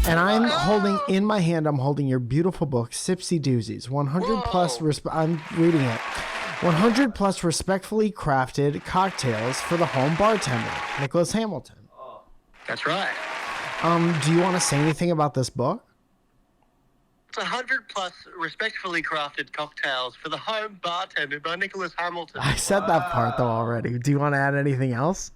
And I'm holding, in my hand, I'm holding your beautiful book, Sipsy Doozies. 100 plus, I'm reading it. 100 plus respectfully crafted cocktails for the home bartender, Nicholas Hamilton. That's right. Do you want to say anything about this book? It's 100 plus respectfully crafted cocktails for the home bartender by Nicholas Hamilton. I said that part though already. Do you want to add anything else?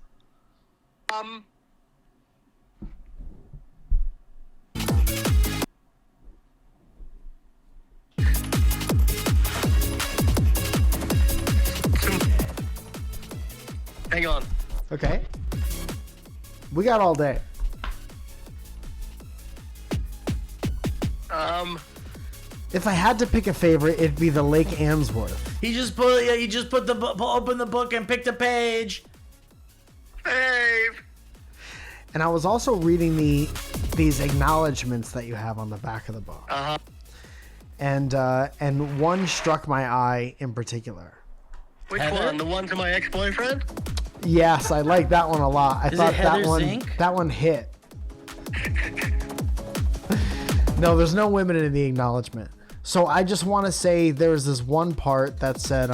Hang on. Okay. We got all day. If I had to pick a favorite, it'd be the Lake Amsworth. He just put open the book and picked a page. Fave. And I was also reading these acknowledgments that you have on the back of the book. Uh-huh. And one struck my eye in particular. Which Heather? one? The one to my ex-boyfriend? Yes, I like that one a lot. I Is thought it Heather that Zink? one hit. No, there's no women in the acknowledgement. So I just want to say there's this one part that said,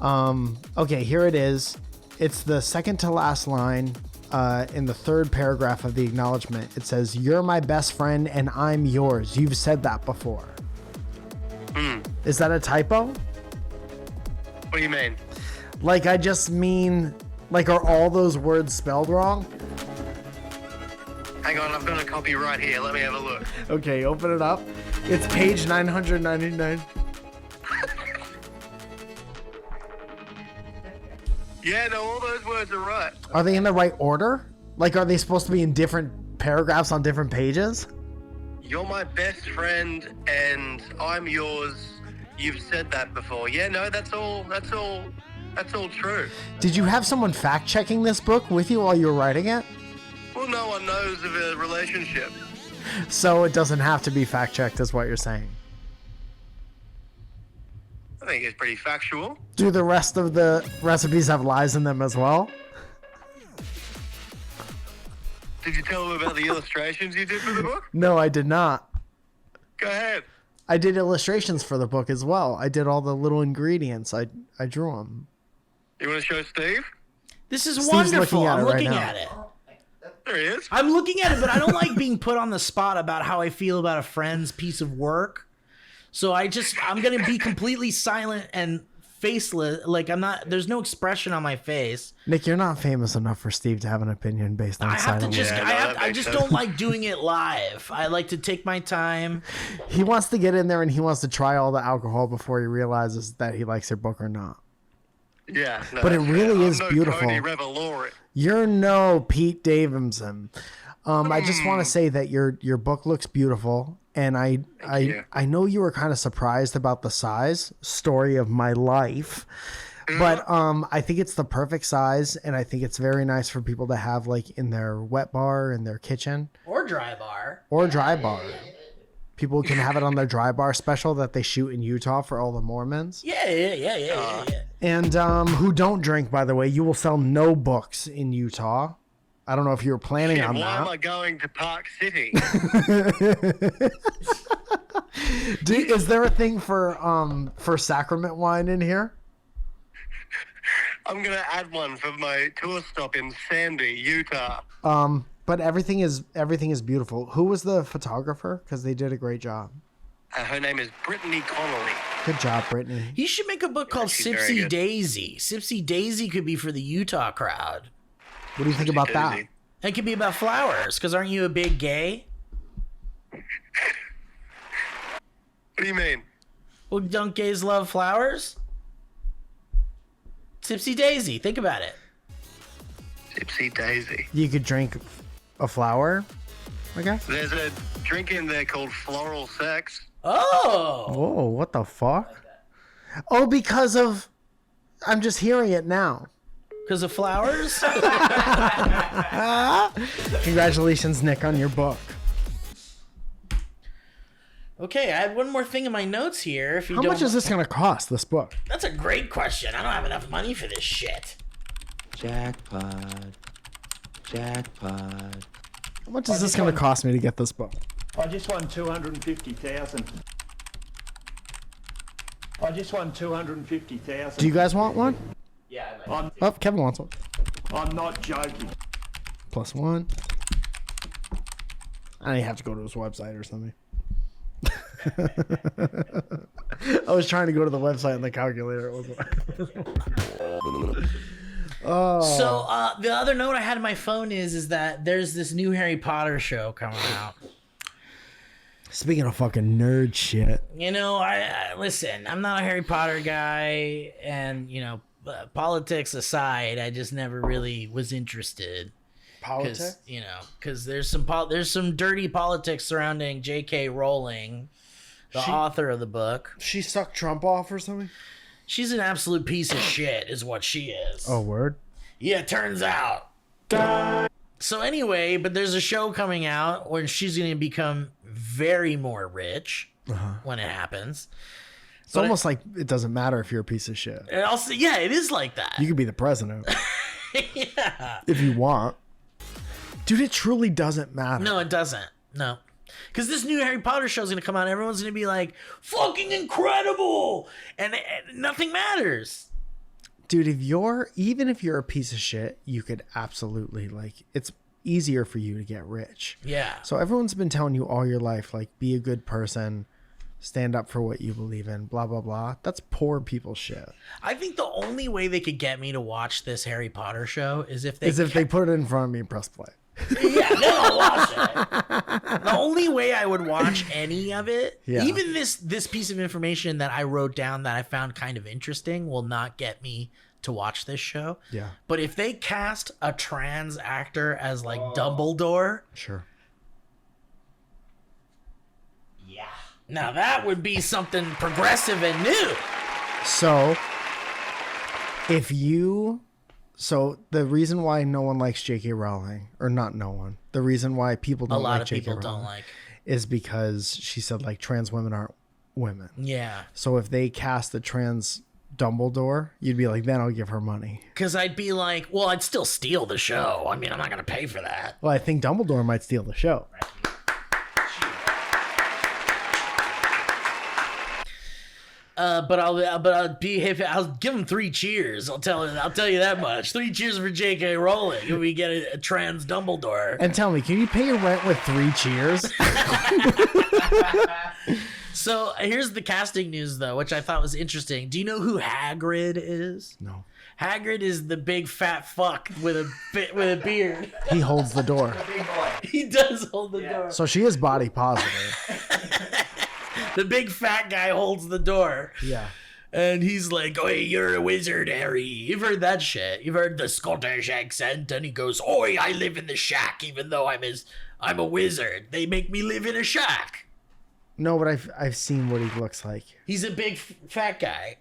okay, here it is. It's the second to last line in the third paragraph of the acknowledgement. It says, "You're my best friend and I'm yours." You've said that before. Is that a typo? What do you mean? Like, I just mean, like, are all those words spelled wrong? Hang on, I've got a copy right here. Let me have a look. Okay, open it up. It's page 999. Yeah, no, all those words are right. Are they in the right order? Like, are they supposed to be in different paragraphs on different pages? You're my best friend and I'm yours. you've said that before. Yeah, no, that's all true. Did you have someone fact checking this book with you while you were writing it? Well, no one knows of a relationship. So it doesn't have to be fact checked, is what you're saying. I think it's pretty factual. Do the rest of the recipes have lies in them as well? Did you tell them about the illustrations you did for the book? No, I did not. Go ahead. I did illustrations for the book as well. I did all the little ingredients. I drew them. You want to show Steve? This is Steve's wonderful. looking at I'm it right looking now. at it. There he is. I'm looking at it, but I don't like being put on the spot about how I feel about a friend's piece of work. So I'm going to be completely silent and faceless. Like there's no expression on my face. Nick, you're not famous enough for Steve to have an opinion based on I have to silence. just, Yeah, no, that I makes just sense. don't like doing it live. I like to take my time. He wants to get in there and he wants to try all the alcohol before he realizes that he likes your book or not. Yeah. No, But it that's really fair. is I'm no beautiful. Tony Revolori. You're no Pete Davidson. I just want to say that your book looks beautiful, and you. I know you were kind of surprised about the size. Story of my life. But I think it's the perfect size, and I think it's very nice for people to have like in their wet bar, in their kitchen, Or dry bar. or dry bar. People can have it on their dry bar special that they shoot in Utah for all the Mormons. Yeah. And who don't drink, by the way. You will sell no books in Utah. I don't know if you were planning Shit, on why am that. I going to Park City? Is there a thing for sacrament wine in here? I'm gonna add one for my tour stop in Sandy, Utah. But everything is beautiful. Who was the photographer? Because they did a great job. Her name is Brittany Connolly. Good job, Brittany. He should make a book called she's very Sipsy good. Daisy. Sipsy Daisy could be for the Utah crowd. What do you think about that? Daisy. It could be about flowers, because aren't you a big gay? What do you mean? Well, don't gays love flowers? Sipsy Daisy, think about it. Tipsy Daisy. You could drink a flower, I guess. There's a drink in there called Floral Sex. Oh! Whoa, what the fuck? Oh, because of... I'm just hearing it now. Because of flowers? Congratulations, Nick, on your book. Okay, I had one more thing in my notes here. If you How don't, much is this going to cost, this book? That's a great question. I don't have enough money for this shit. Jackpot. Jackpot. How much is this going to cost me to get this book? I just won 250,000. I just won 250,000. Do you guys want one? Yeah, I like I'm, Oh, Kevin wants one. I'm not joking. +1. I have to go to his website or something. I was trying to go to the website and the calculator. It wasn't. So the other note I had in my phone is that there's this new Harry Potter show coming out. Speaking of fucking nerd shit. You know, I listen, I'm not a Harry Potter guy, and you know, politics aside, I just never really was interested. Politics? You know, because there's some dirty politics surrounding J.K. Rowling, the author of the book. She sucked Trump off or something? She's an absolute piece of shit, is what she is. Oh, word? Yeah, turns out. So anyway, but there's a show coming out where she's going to become very more rich when it happens. It's almost like it doesn't matter if you're a piece of shit. And also, yeah, it is like that. You could be the president Yeah. if you want. Dude, it truly doesn't matter. No, it doesn't. No. Because this new Harry Potter show is going to come out. And everyone's going to be like, fucking incredible. And nothing matters. Dude, even if you're a piece of shit, you could absolutely, like, it's easier for you to get rich. Yeah. So everyone's been telling you all your life, like, be a good person, stand up for what you believe in, blah, blah, blah. That's poor people shit. I think the only way they could get me to watch this Harry Potter show is if they They put it in front of me and press play. Yeah, then I'll watch it. The only way I would watch any of it, Yeah. even this piece of information that I wrote down that I found kind of interesting, will not get me to watch this show. Yeah. But if they cast a trans actor as like Dumbledore, Sure. yeah, Now that would be something progressive and new. So, so the reason why no one likes J.K. Rowling, or not no one, the reason why people A don't lot like of J.K. people Rowling don't like. is because she said like trans women aren't women. Yeah. So if they cast a trans Dumbledore, you'd be like, then I'll give her money. Because I'd be like, well, I'd still steal the show. I mean, I'm not going to pay for that. Well, I think Dumbledore might steal the show. But I'll give him 3 cheers. I'll tell you that much. 3 cheers for J.K. Rowling if we get a trans Dumbledore. And tell me, can you pay your rent with 3 cheers? So here's the casting news, though, which I thought was interesting. Do you know who Hagrid is? No. Hagrid is the big fat fuck with a beard. He holds the door. Big boy. He does hold the door. So she is body positive. The big fat guy holds the door. Yeah. And he's like, "Oi, you're a wizard, Harry." You've heard that shit. You've heard the Scottish accent. And he goes, "Oi, I live in the shack, even though I'm a wizard. They make me live in a shack." No, but I've seen what he looks like. He's a big fat guy.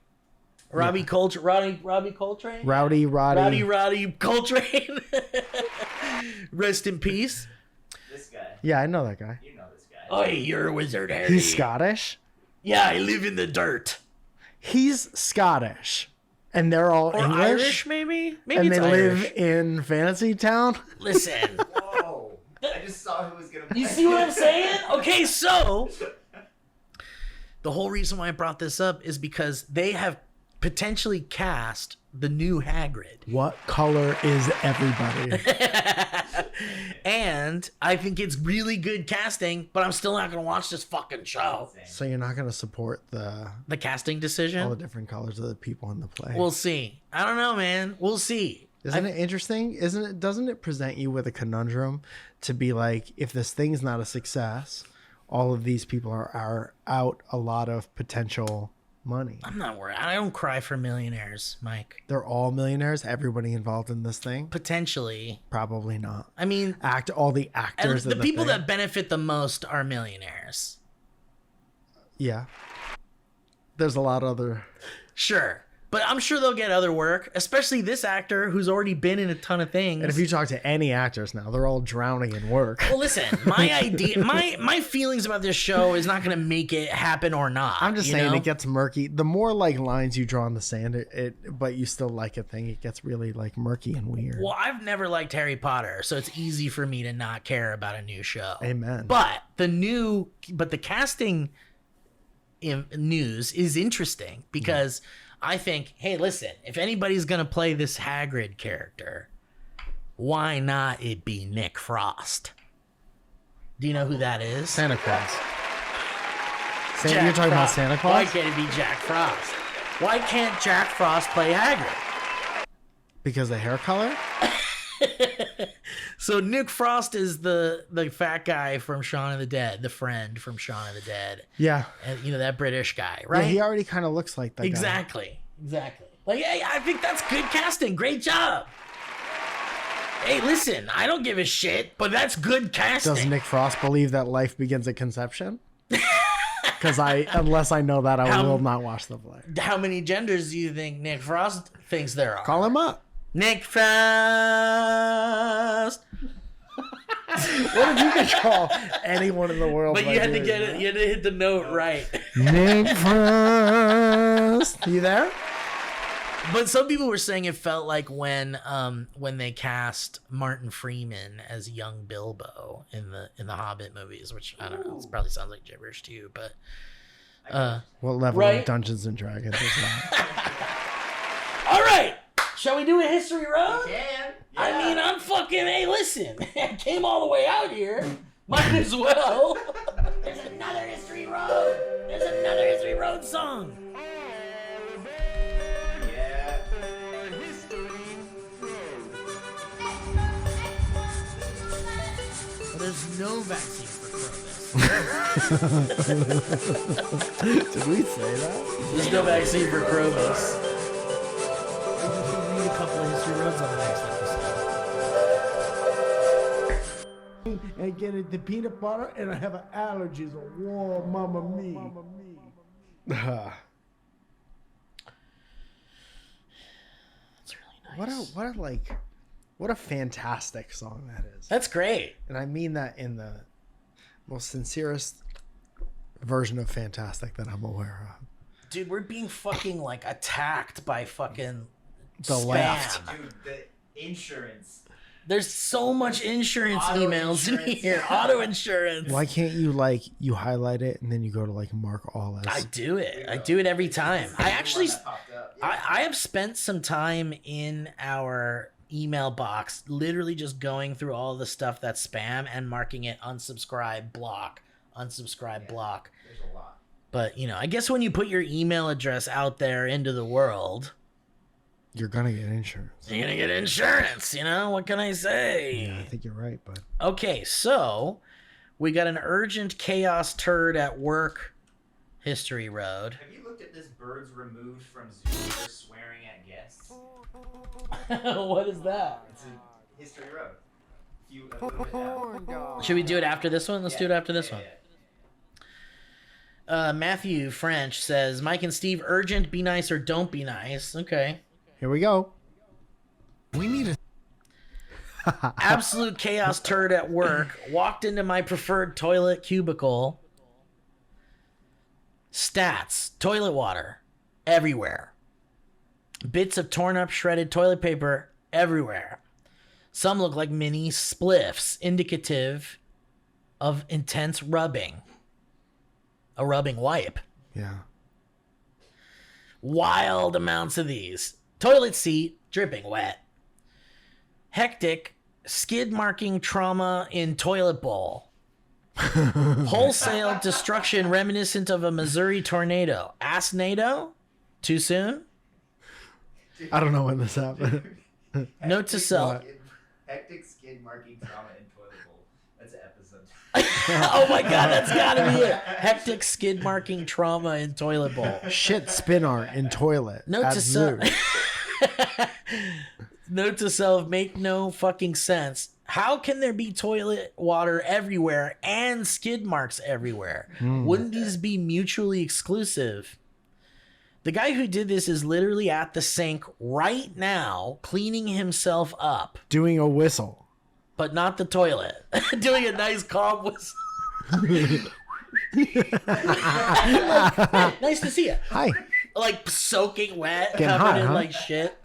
Robbie Coltrane. Robbie Coltrane. Roddy. Roddy Coltrane. Rest in peace. This guy. Yeah, I know that guy. You know this guy. Oi, you're a wizard, Harry. He's Scottish. Yeah, I live in the dirt. He's Scottish. And they're all Or English. Irish, maybe? Maybe And it's they Irish. live in Fantasy Town. Listen. Whoa. I just saw who was going to You see what I'm saying? Okay, so the whole reason why I brought this up is because they have potentially cast the new Hagrid. What color is everybody? And I think it's really good casting, but I'm still not going to watch this fucking show. So you're not going to support The casting all the decision? different colors of the people in the play. We'll see. I don't know, man. We'll see. Isn't it interesting? Doesn't it present you with a conundrum to be like, if this thing's not a success, all of these people are out a lot of potential money. I'm not worried. I don't cry for millionaires, Mike. They're all millionaires. Everybody involved in this thing, Potentially. probably not. I mean, All the and actors. the in people thing. that benefit the most are millionaires. Yeah. There's a lot of other. Sure. But I'm sure they'll get other work, especially this actor who's already been in a ton of things. And if you talk to any actors now, they're all drowning in work. Well, listen, my feelings about this show is not going to make it happen or not. I'm just you saying know? it gets murky. The more like lines you draw in the sand, but you still like a thing, it gets really like murky and weird. Well, I've never liked Harry Potter, so it's easy for me to not care about a new show. Amen. But the casting news is interesting because I think, hey, listen, if anybody's going to play this Hagrid character, why not it be Nick Frost? Do you know who that is? Santa Claus. Jack You're talking about Frost. Santa Why Claus? can't it be Jack Frost? Why can't Jack Frost play Hagrid? Because the hair color? So Nick Frost is the fat guy from Shaun of the Dead, the friend from Shaun of the Dead. Yeah. And, you know, that British guy, right? Yeah, he already kind of looks like that guy. Exactly. Like, hey, I think that's good casting. Great job. Hey, listen, I don't give a shit, but that's good casting. Does Nick Frost believe that life begins at conception? Because unless I know that, I will not watch the play. How many genders do you think Nick Frost thinks there are? Call him up. Nick Frost. What if you could call anyone in the world? But by you had to doing get that? it. You had to hit the note right. Nick Frost. You there? But some people were saying it felt like when they cast Martin Freeman as young Bilbo in the Hobbit movies, which I don't know, it probably sounds like gibberish to you, but What level Right? of Dungeons and Dragons is that? all right. Shall we do a history road? Yeah. I mean, I'm fucking. Hey, listen, I came all the way out here. Might as well. There's another history road. There's another history road song. Yeah. Well, there's no vaccine for Cronus. Did we say that? There's no vaccine for Cronus. We can read a couple of history roads on the next episode. and get it the peanut butter, and I have allergies. Whoa, mama me. That's really nice. What a fantastic song that is. That's great. And I mean that in the most sincerest version of fantastic that I'm aware of. Dude, we're being fucking like attacked by fucking The spam. left. Dude, the insurance. There's so much insurance Auto emails in insurance. here. Auto insurance. Why can't you highlight it and then you go to mark all as? I do it. I do it every time. I actually, That popped up. I have spent some time in our email box, literally just going through all the stuff that's spam and marking it unsubscribe, block, unsubscribe, block. There's a lot. But, I guess when you put your email address out there into the world, You're gonna get insurance. you're going to get insurance. What can I say? Yeah, I think you're right, bud. Okay, so we got an urgent chaos turd at work, History Road. Have you looked at this birds removed from zoo for swearing at guests? What is that? It's in History Road. A little bit down. Should we do it after this one? Let's do it after this one. Yeah. Matthew French says, Mike and Steve, urgent, be nice or don't be nice. Okay. Here we go. We need a Absolute chaos turd at work. Walked into my preferred toilet cubicle. Stats. Toilet water. Everywhere. Bits of torn up shredded toilet paper. Everywhere. Some look like mini spliffs. Indicative of intense rubbing. A rubbing wipe. Yeah. Wild amounts of these. Toilet seat, dripping wet. Hectic, skid marking trauma in toilet bowl. Wholesale destruction reminiscent of a Missouri tornado. Ass-nado? Too soon? I don't know when this happened. Note to self. Hectic skid marking trauma in toilet bowl. That's an episode. Oh my god, that's gotta be it. Hectic skid marking trauma in toilet bowl. Shit spin art in toilet. Note at to zoo. self. Note to self, make no fucking sense. How can there be toilet water everywhere and skid marks everywhere? Wouldn't these be mutually exclusive? The guy who did this is literally at the sink right now, cleaning himself up, Doing a whistle. but not the toilet. Doing a nice calm whistle. Nice to see you. Hi. Like soaking wet, Getting covered hot, in huh? like shit.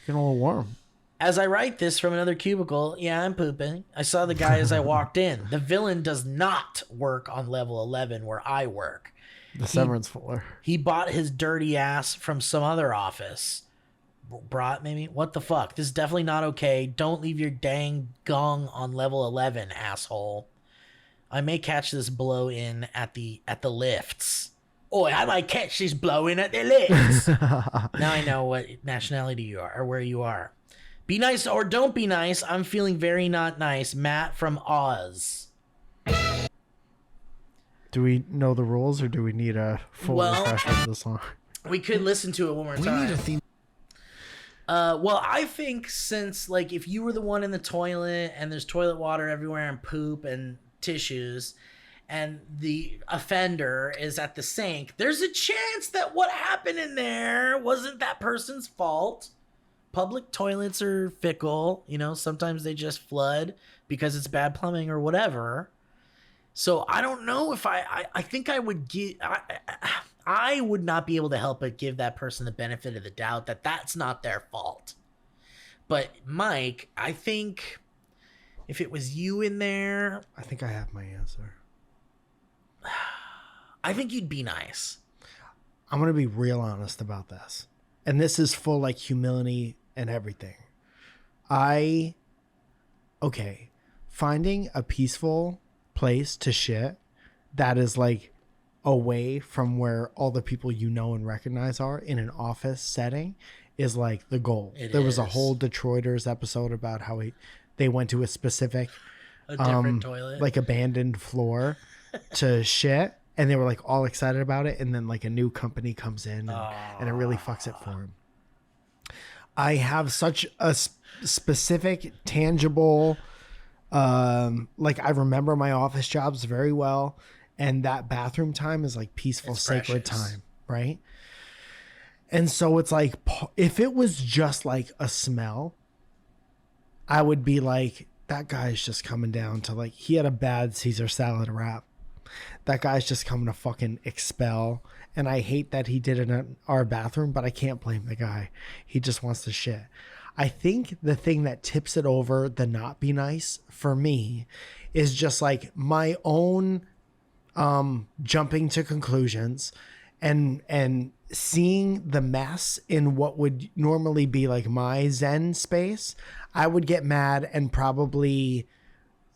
Getting a little warm. As I write this from another cubicle, yeah, I'm pooping. I saw the guy as I walked in. The villain does not work on level 11 where I work. The severance floor. He bought his dirty ass from some other office. Brought, maybe? What the fuck? This is definitely not okay. Don't leave your dang gong on level 11, asshole. I may catch this blow in at the lifts. Oh, I might catch this blow in at the lifts. Now I know what nationality you are or where you are. Be nice or don't be nice. I'm feeling very not nice. Matt from Oz. Do we know the rules or do we need a full refresher of the song? We could listen to it one more time. Well, I think since, like, if you were the one in the toilet and there's toilet water everywhere and poop and tissues and the offender is at the sink, there's a chance that what happened in there wasn't that person's fault. Public toilets are fickle, sometimes they just flood because it's bad plumbing or whatever. So I don't know if I think I would I would not be able to help but give that person the benefit of the doubt that that's not their fault. But Mike, I think if it was you in there, I think I have my answer. I think you'd be nice. I'm going to be real honest about this. And this is full like humility and everything. Finding a peaceful place to shit that is like away from where all the people you know and recognize are in an office setting is like the goal. There was a whole Detroiters episode about how they went to a specific Different toilet. like abandoned floor to shit, and they were like all excited about it, and then like a new company comes in and it really fucks it for them. I have such a specific, tangible Like I remember my office jobs very well, and that bathroom time is like peaceful, It's sacred precious. time, right? And so it's like, if it was just like a smell, I would be like, that guy's just coming down to like, he had a bad Caesar salad wrap. That guy's just coming to fucking expel. And I hate that he did it in our bathroom, but I can't blame the guy. He just wants to shit. I think the thing that tips it over the not be nice for me is just like my own jumping to conclusions and seeing the mess in what would normally be like my Zen space. I would get mad and probably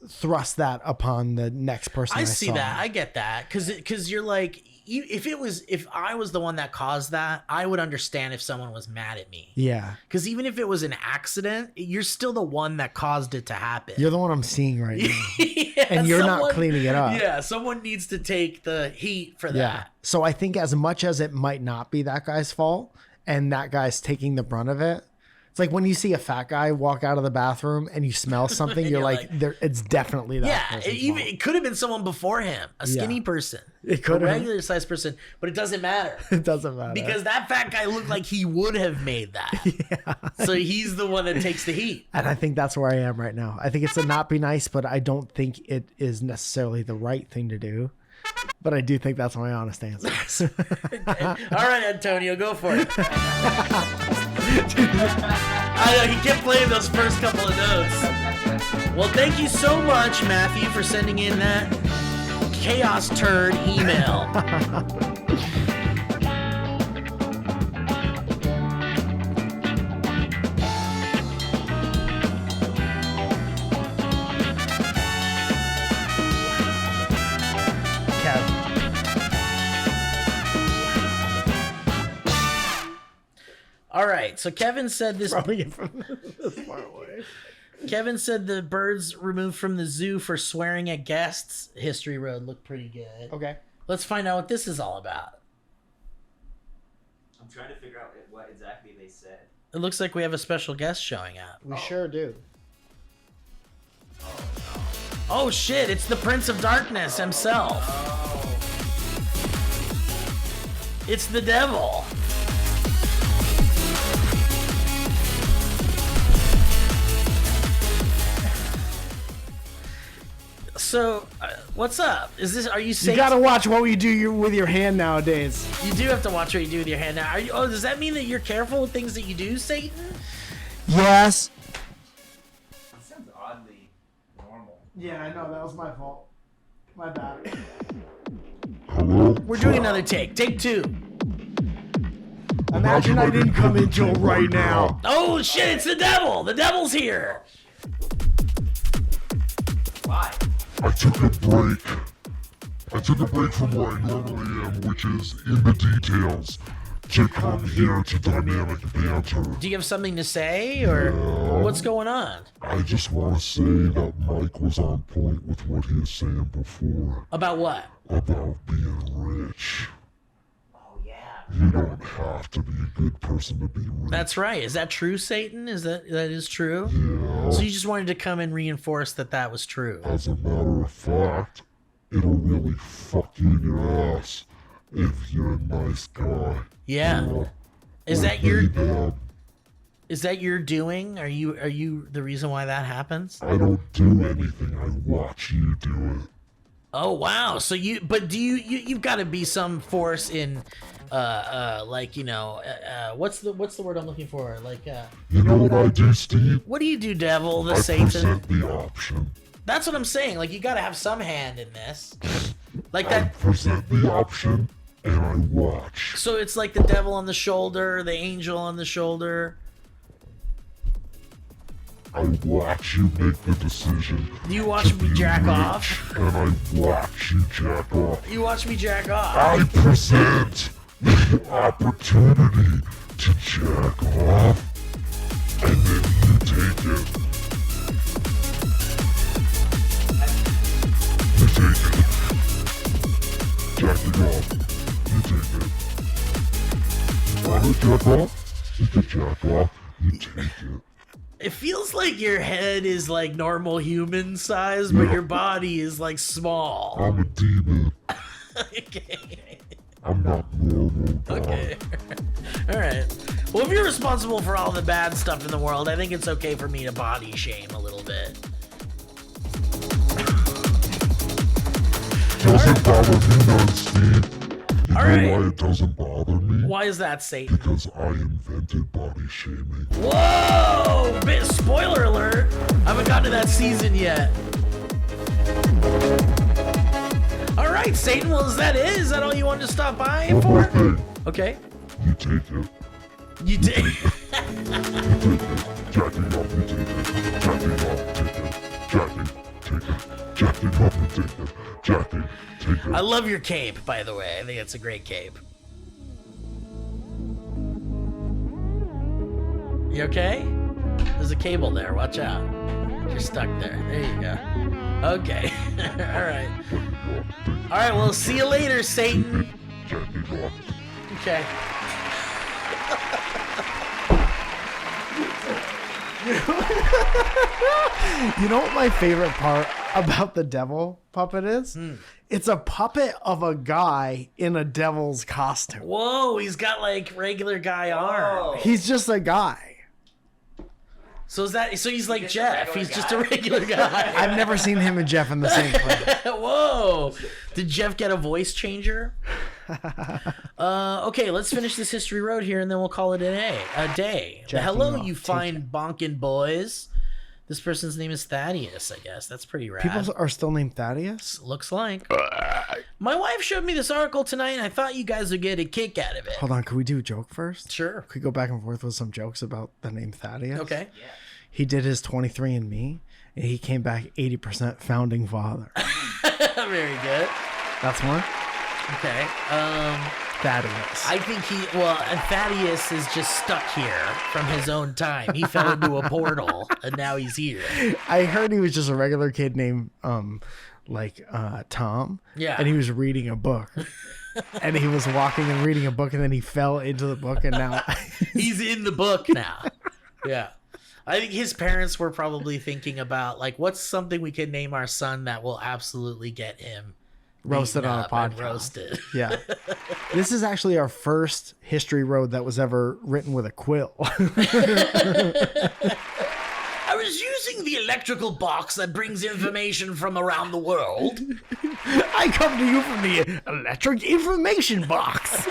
thrust that upon the next person I see saw. that. I get that. Because you're like, if I was the one that caused that, I would understand if someone was mad at me. Yeah. Because even if it was an accident, you're still the one that caused it to happen. You're the one I'm seeing right now. Yeah, and you're not cleaning it up. Yeah, someone needs to take the heat for that. Yeah. So I think as much as it might not be that guy's fault and that guy's taking the brunt of it, it's like when you see a fat guy walk out of the bathroom and you smell something, you're like, it's definitely that Yeah, person's fault. it could have been someone before him, a skinny person, It could a have. regular sized person, but it doesn't matter. It doesn't matter. Because that fat guy looked like he would have made that. Yeah. So he's the one that takes the heat. And I think that's where I am right now. I think it's a not be nice, but I don't think it is necessarily the right thing to do. But I do think that's my honest answer. All right, Antonio, go for it. I know, he kept playing those first couple of notes. Well, thank you so much, Matthew, for sending in that chaos turd email. All right, so Kevin said this. Kevin said the birds removed from the zoo for swearing at guests. History Road looked pretty good. Okay. Let's find out what this is all about. I'm trying to figure out what exactly they said. It looks like we have a special guest showing up. We sure do. Oh shit, it's the Prince of Darkness himself. It's the devil. So, what's up? Are you Satan? You gotta watch what you do with your hand nowadays. You do have to watch what you do with your hand now. Does that mean that you're careful with things that you do, Satan? Yes. It sounds oddly normal. Yeah, I know. That was my fault. My bad. We're doing another take. Take 2. Imagine I didn't come until right now. Oh shit, it's the devil! The devil's here! Why? I took a break. I took a break from where I normally am, which is in the details, to come here to Dynamic Banter. Do you have something to say, or what's going on? I just want to say that Mike was on point with what he was saying before About what? about being rich. Oh yeah. You don't have to be a good person to be rich. That's right. Is that true, Satan? That is true? Yeah. So you just wanted to come and reinforce that was true. As a matter of fact, it'll really fuck you in your ass if you're a nice guy. Yeah. Is Or that your they, them. is that your doing? Are you the reason why that happens? I don't do anything. I watch you do it. Oh wow. So you've got to be some force in like, what's the word I'm looking for? Like You know what I do, Steve? what do you do, devil? The I Satan? present the option. That's what I'm saying. Like, you got to have some hand in this. Like I that. present the option, and I watch. So it's like the devil on the shoulder, the angel on the shoulder. I watch you make the decision. You watch me jack rich, off. And I watch you jack off. You watch me jack off. I present the opportunity to jack off, and then you take it. You take it. Jack it off. You take it. You wanna jack off? You can jack off. You take it. It feels like your head is like normal human size, but your body is like small. I'm a demon. Okay. I'm not normal. God. Okay. All right. Well, if you're responsible for all the bad stuff in the world, I think it's okay for me to body shame a little bit. Doesn't bother me none, Steve. You All know right. why it doesn't bother me? Why is that, Satan? Because I invented body shaming. Whoa! Bit spoiler alert. I haven't gotten to that season yet. All right, Satan. Well, is that it? Is that all you wanted to stop by One more for? thing. Okay. You take it. You did. You take it. Jacking up, you take it. Jacking up, take it. Jacking, take it. Jacking up, and take it. Jacking, take it. I love your cape, by the way. I think it's a great cape. You okay? There's a cable there. Watch out. You're stuck there. There you go. Okay. All right. All right. Well, see you later, Satan. Jacking up. Okay. You know what my favorite part about the devil puppet is? It's a puppet of a guy in a devil's costume. Whoa, he's got like regular guy arms. He's just a guy. So he's like just a Jeff. regular He's guy? just a regular guy. I've never seen him and Jeff in the same place. Whoa. Did Jeff get a voice changer? Okay, let's finish this history road here and then we'll call it a day. Jacking Hello, off, you fine bonkin' boys. This person's name is Thaddeus, I guess. That's pretty rad. People are still named Thaddeus? Looks like. My wife showed me this article tonight and I thought you guys would get a kick out of it. Hold on, could we do a joke first? Sure. Could we go back and forth with some jokes about the name Thaddeus? Okay. He did his 23andMe, and he came back 80% founding father. Very good. That's one. Okay. Thaddeus. I think Thaddeus is just stuck here from his own time. He fell into a portal and now he's here. I heard he was just a regular kid named Tom. Yeah. And he was reading a book. And he was walking and reading a book, and then he fell into the book, and now He's in the book now. Yeah. I think his parents were probably thinking about, like, what's something we could name our son that will absolutely get him roasted beaten on a up and podcast. roasted. Yeah. This is actually our first history road that was ever written with a quill. I was using the electrical box that brings information from around the world. I come to you from the electric information box.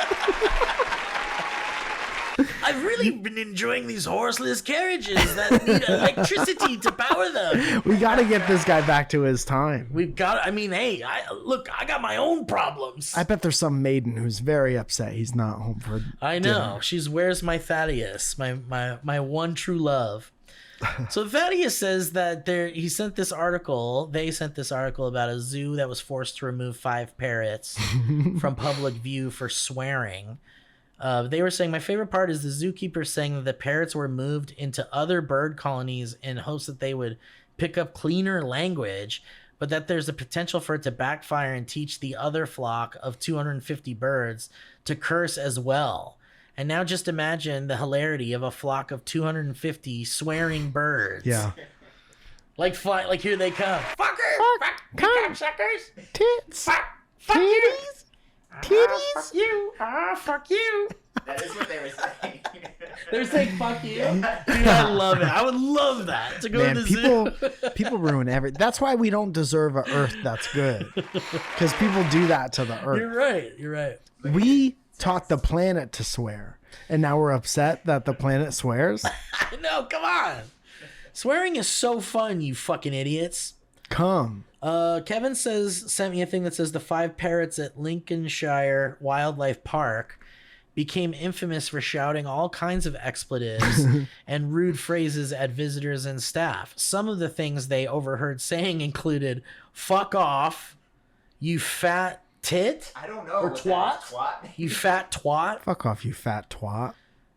I've really been enjoying these horseless carriages that need electricity to power them. We got to get this guy back to his time. We've got, I mean, hey, I got my own problems. I bet there's some maiden who's very upset he's not home for I know. dinner. She's where's my Thaddeus, my one true love. So Thaddeus says that they sent this article about a zoo that was forced to remove 5 parrots from public view for swearing. They were saying, my favorite part is the zookeeper saying that the parrots were moved into other bird colonies in hopes that they would pick up cleaner language, but that there's a potential for it to backfire and teach the other flock of 250 birds to curse as well. And now just imagine the hilarity of a flock of 250 swearing birds. Yeah. Like here they come. Fucker! Fuck suckers! Tits. Fuck you! Fuck you! Fuck you! That is what they were saying. They're saying fuck you. Dude, I love it. I would love that to go Man, to the zoo. people ruin everything. That's why we don't deserve an Earth that's good. Because people do that to the Earth. You're right. We taught the planet to swear, and now we're upset that the planet swears. No, come on. Swearing is so fun, you fucking idiots. Come. Kevin sent me a thing that says the 5 parrots at Lincolnshire Wildlife Park became infamous for shouting all kinds of expletives and rude phrases at visitors and staff. Some of the things they overheard saying included "fuck off," "you fat tit," I don't know. or what that "twat," is. Twat. "you fat twat," Fuck off, you fat twat.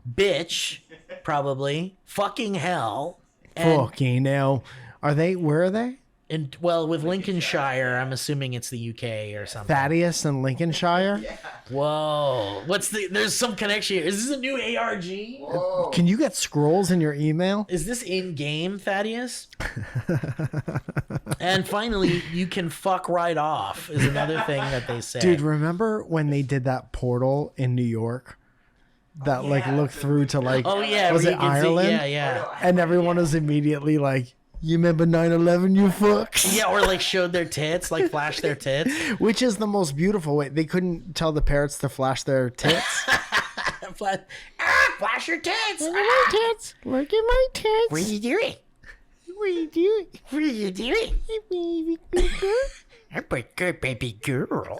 "bitch," probably, "fucking hell," and Fucking hell. Where are they? with Lincolnshire, I'm assuming it's the UK or something. Thaddeus in Lincolnshire. Whoa. There's some connection here. Is this a new ARG? Whoa. Can you get scrolls in your email? Is this in-game, Thaddeus? And finally, you can fuck right off is another thing that they say. Dude, remember when they did that portal in New York? That looked through to was it Ireland? Yeah. And everyone was immediately like, you remember 9/11, you fucks? Yeah, or showed their tits, flashed their tits. Which is the most beautiful way. They couldn't tell the parrots to flash their tits. Flash your tits. Look at my tits. Look at my tits. What are you doing? What are you doing? What are you doing? Baby girl. I'm a good baby girl.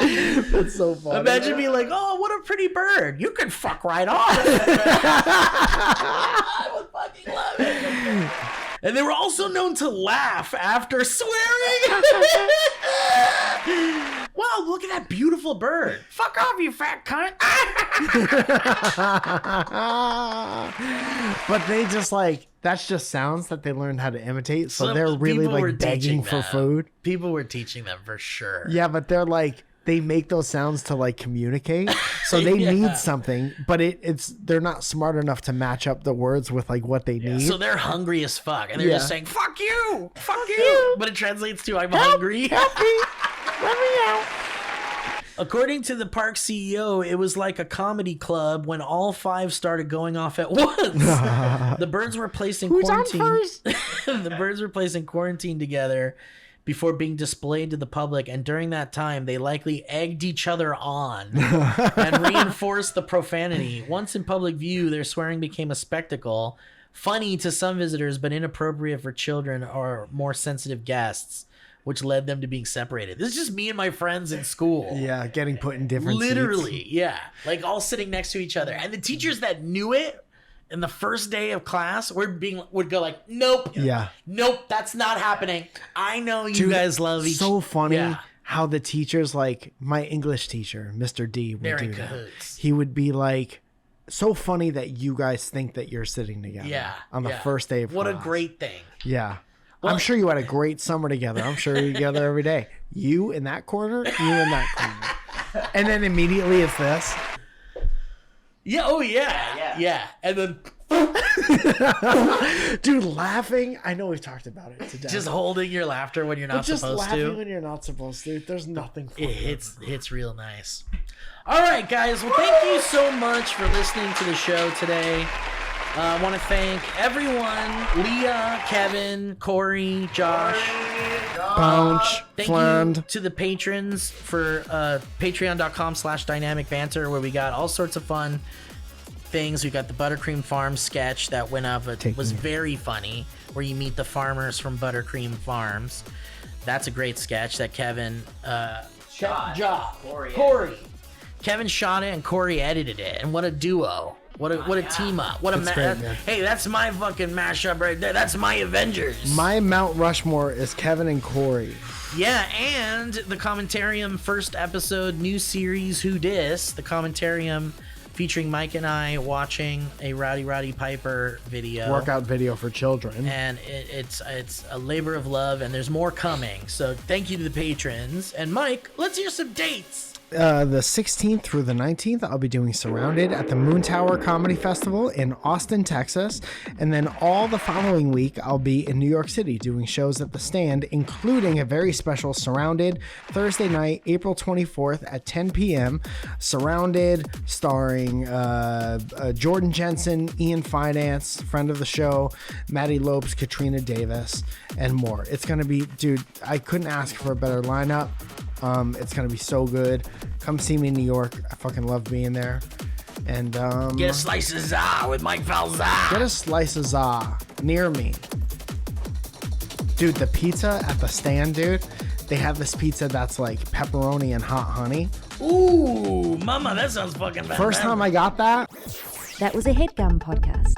That's so funny. Imagine being like, oh, what a pretty bird. You can fuck right off. I would fucking love it. And they were also known to laugh after swearing. Wow, look at that beautiful bird. Fuck off, you fat cunt. But they just that's just sounds that they learned how to imitate. So they're really people were begging for food. People were teaching them for sure. Yeah, but they're they make those sounds to communicate. So they need something, but they're not smart enough to match up the words with what they need. So they're hungry as fuck. And they're just saying, fuck you. Fuck you. But it translates to I'm hungry. Help me. Let me out. According to the park CEO, it was like a comedy club when all 5 started going off at once. The birds were placed in quarantine. The birds were placed in quarantine together before being displayed to the public, and during that time, they likely egged each other on and reinforced the profanity. Once in public view, their swearing became a spectacle, funny to some visitors, but inappropriate for children or more sensitive guests, which led them to being separated. This is just me and my friends in school. Yeah, getting put in different Literally, seats. yeah. All sitting next to each other. And the teachers that knew it in the first day of class would go nope. Yeah. Nope, that's not happening. I know you guys love each other. So funny how the teachers, my English teacher, Mr. D, would do that. He would be so funny that you guys think that you're sitting together on the first day of class. What a great thing. Yeah. Well, I'm sure you had a great summer together. I'm sure you're together every day. You in that corner, you in that corner. And then immediately it's this. Yeah, oh yeah. And then dude, laughing. I know we've talked about it today. Just holding your laughter when you're not supposed to. Just laughing when you're not supposed to. There's nothing for it. Hits real nice. All right, guys. Well, thank you so much for listening to the show today. I want to thank everyone: Leah, Kevin, Corey, Josh, Bounce, thank Fland. you to the patrons for patreon.com/dynamic banter, where we got all sorts of fun things. We got the Buttercream Farm sketch that went up. It was very funny, where you meet the farmers from Buttercream Farms. That's a great sketch that Kevin Corey. Kevin shot it and Corey edited it, and what a duo. What a team up. Hey, that's my fucking mashup right there. That's my Avengers. My Mount Rushmore is Kevin and Corey. Yeah, and the Commentarium first episode, new series, Who Dis? The Commentarium featuring Mike and I watching a Rowdy Piper video. Workout video for children. And it's a labor of love, and there's more coming. So thank you to the patrons. And Mike, let's hear some dates. The 16th through the 19th, I'll be doing Surrounded at the Moon Tower Comedy Festival in Austin, Texas. And then all the following week, I'll be in New York City doing shows at the Stand, including a very special Surrounded Thursday night, April 24th at 10 p.m. Surrounded, starring Jordan Jensen, Ian Finance, friend of the show, Maddie Lopes, Katrina Davis, and more. It's going to be, dude, I couldn't ask for a better lineup. It's going to be so good. Come see me in New York. I fucking love being there. And get a slice of za with Mike Falzone. Get a slice of za near me. Dude, the pizza at the Stand, dude. They have this pizza that's pepperoni and hot honey. Ooh, mama, that sounds fucking bad. First time I got that. That was a HeadGum podcast.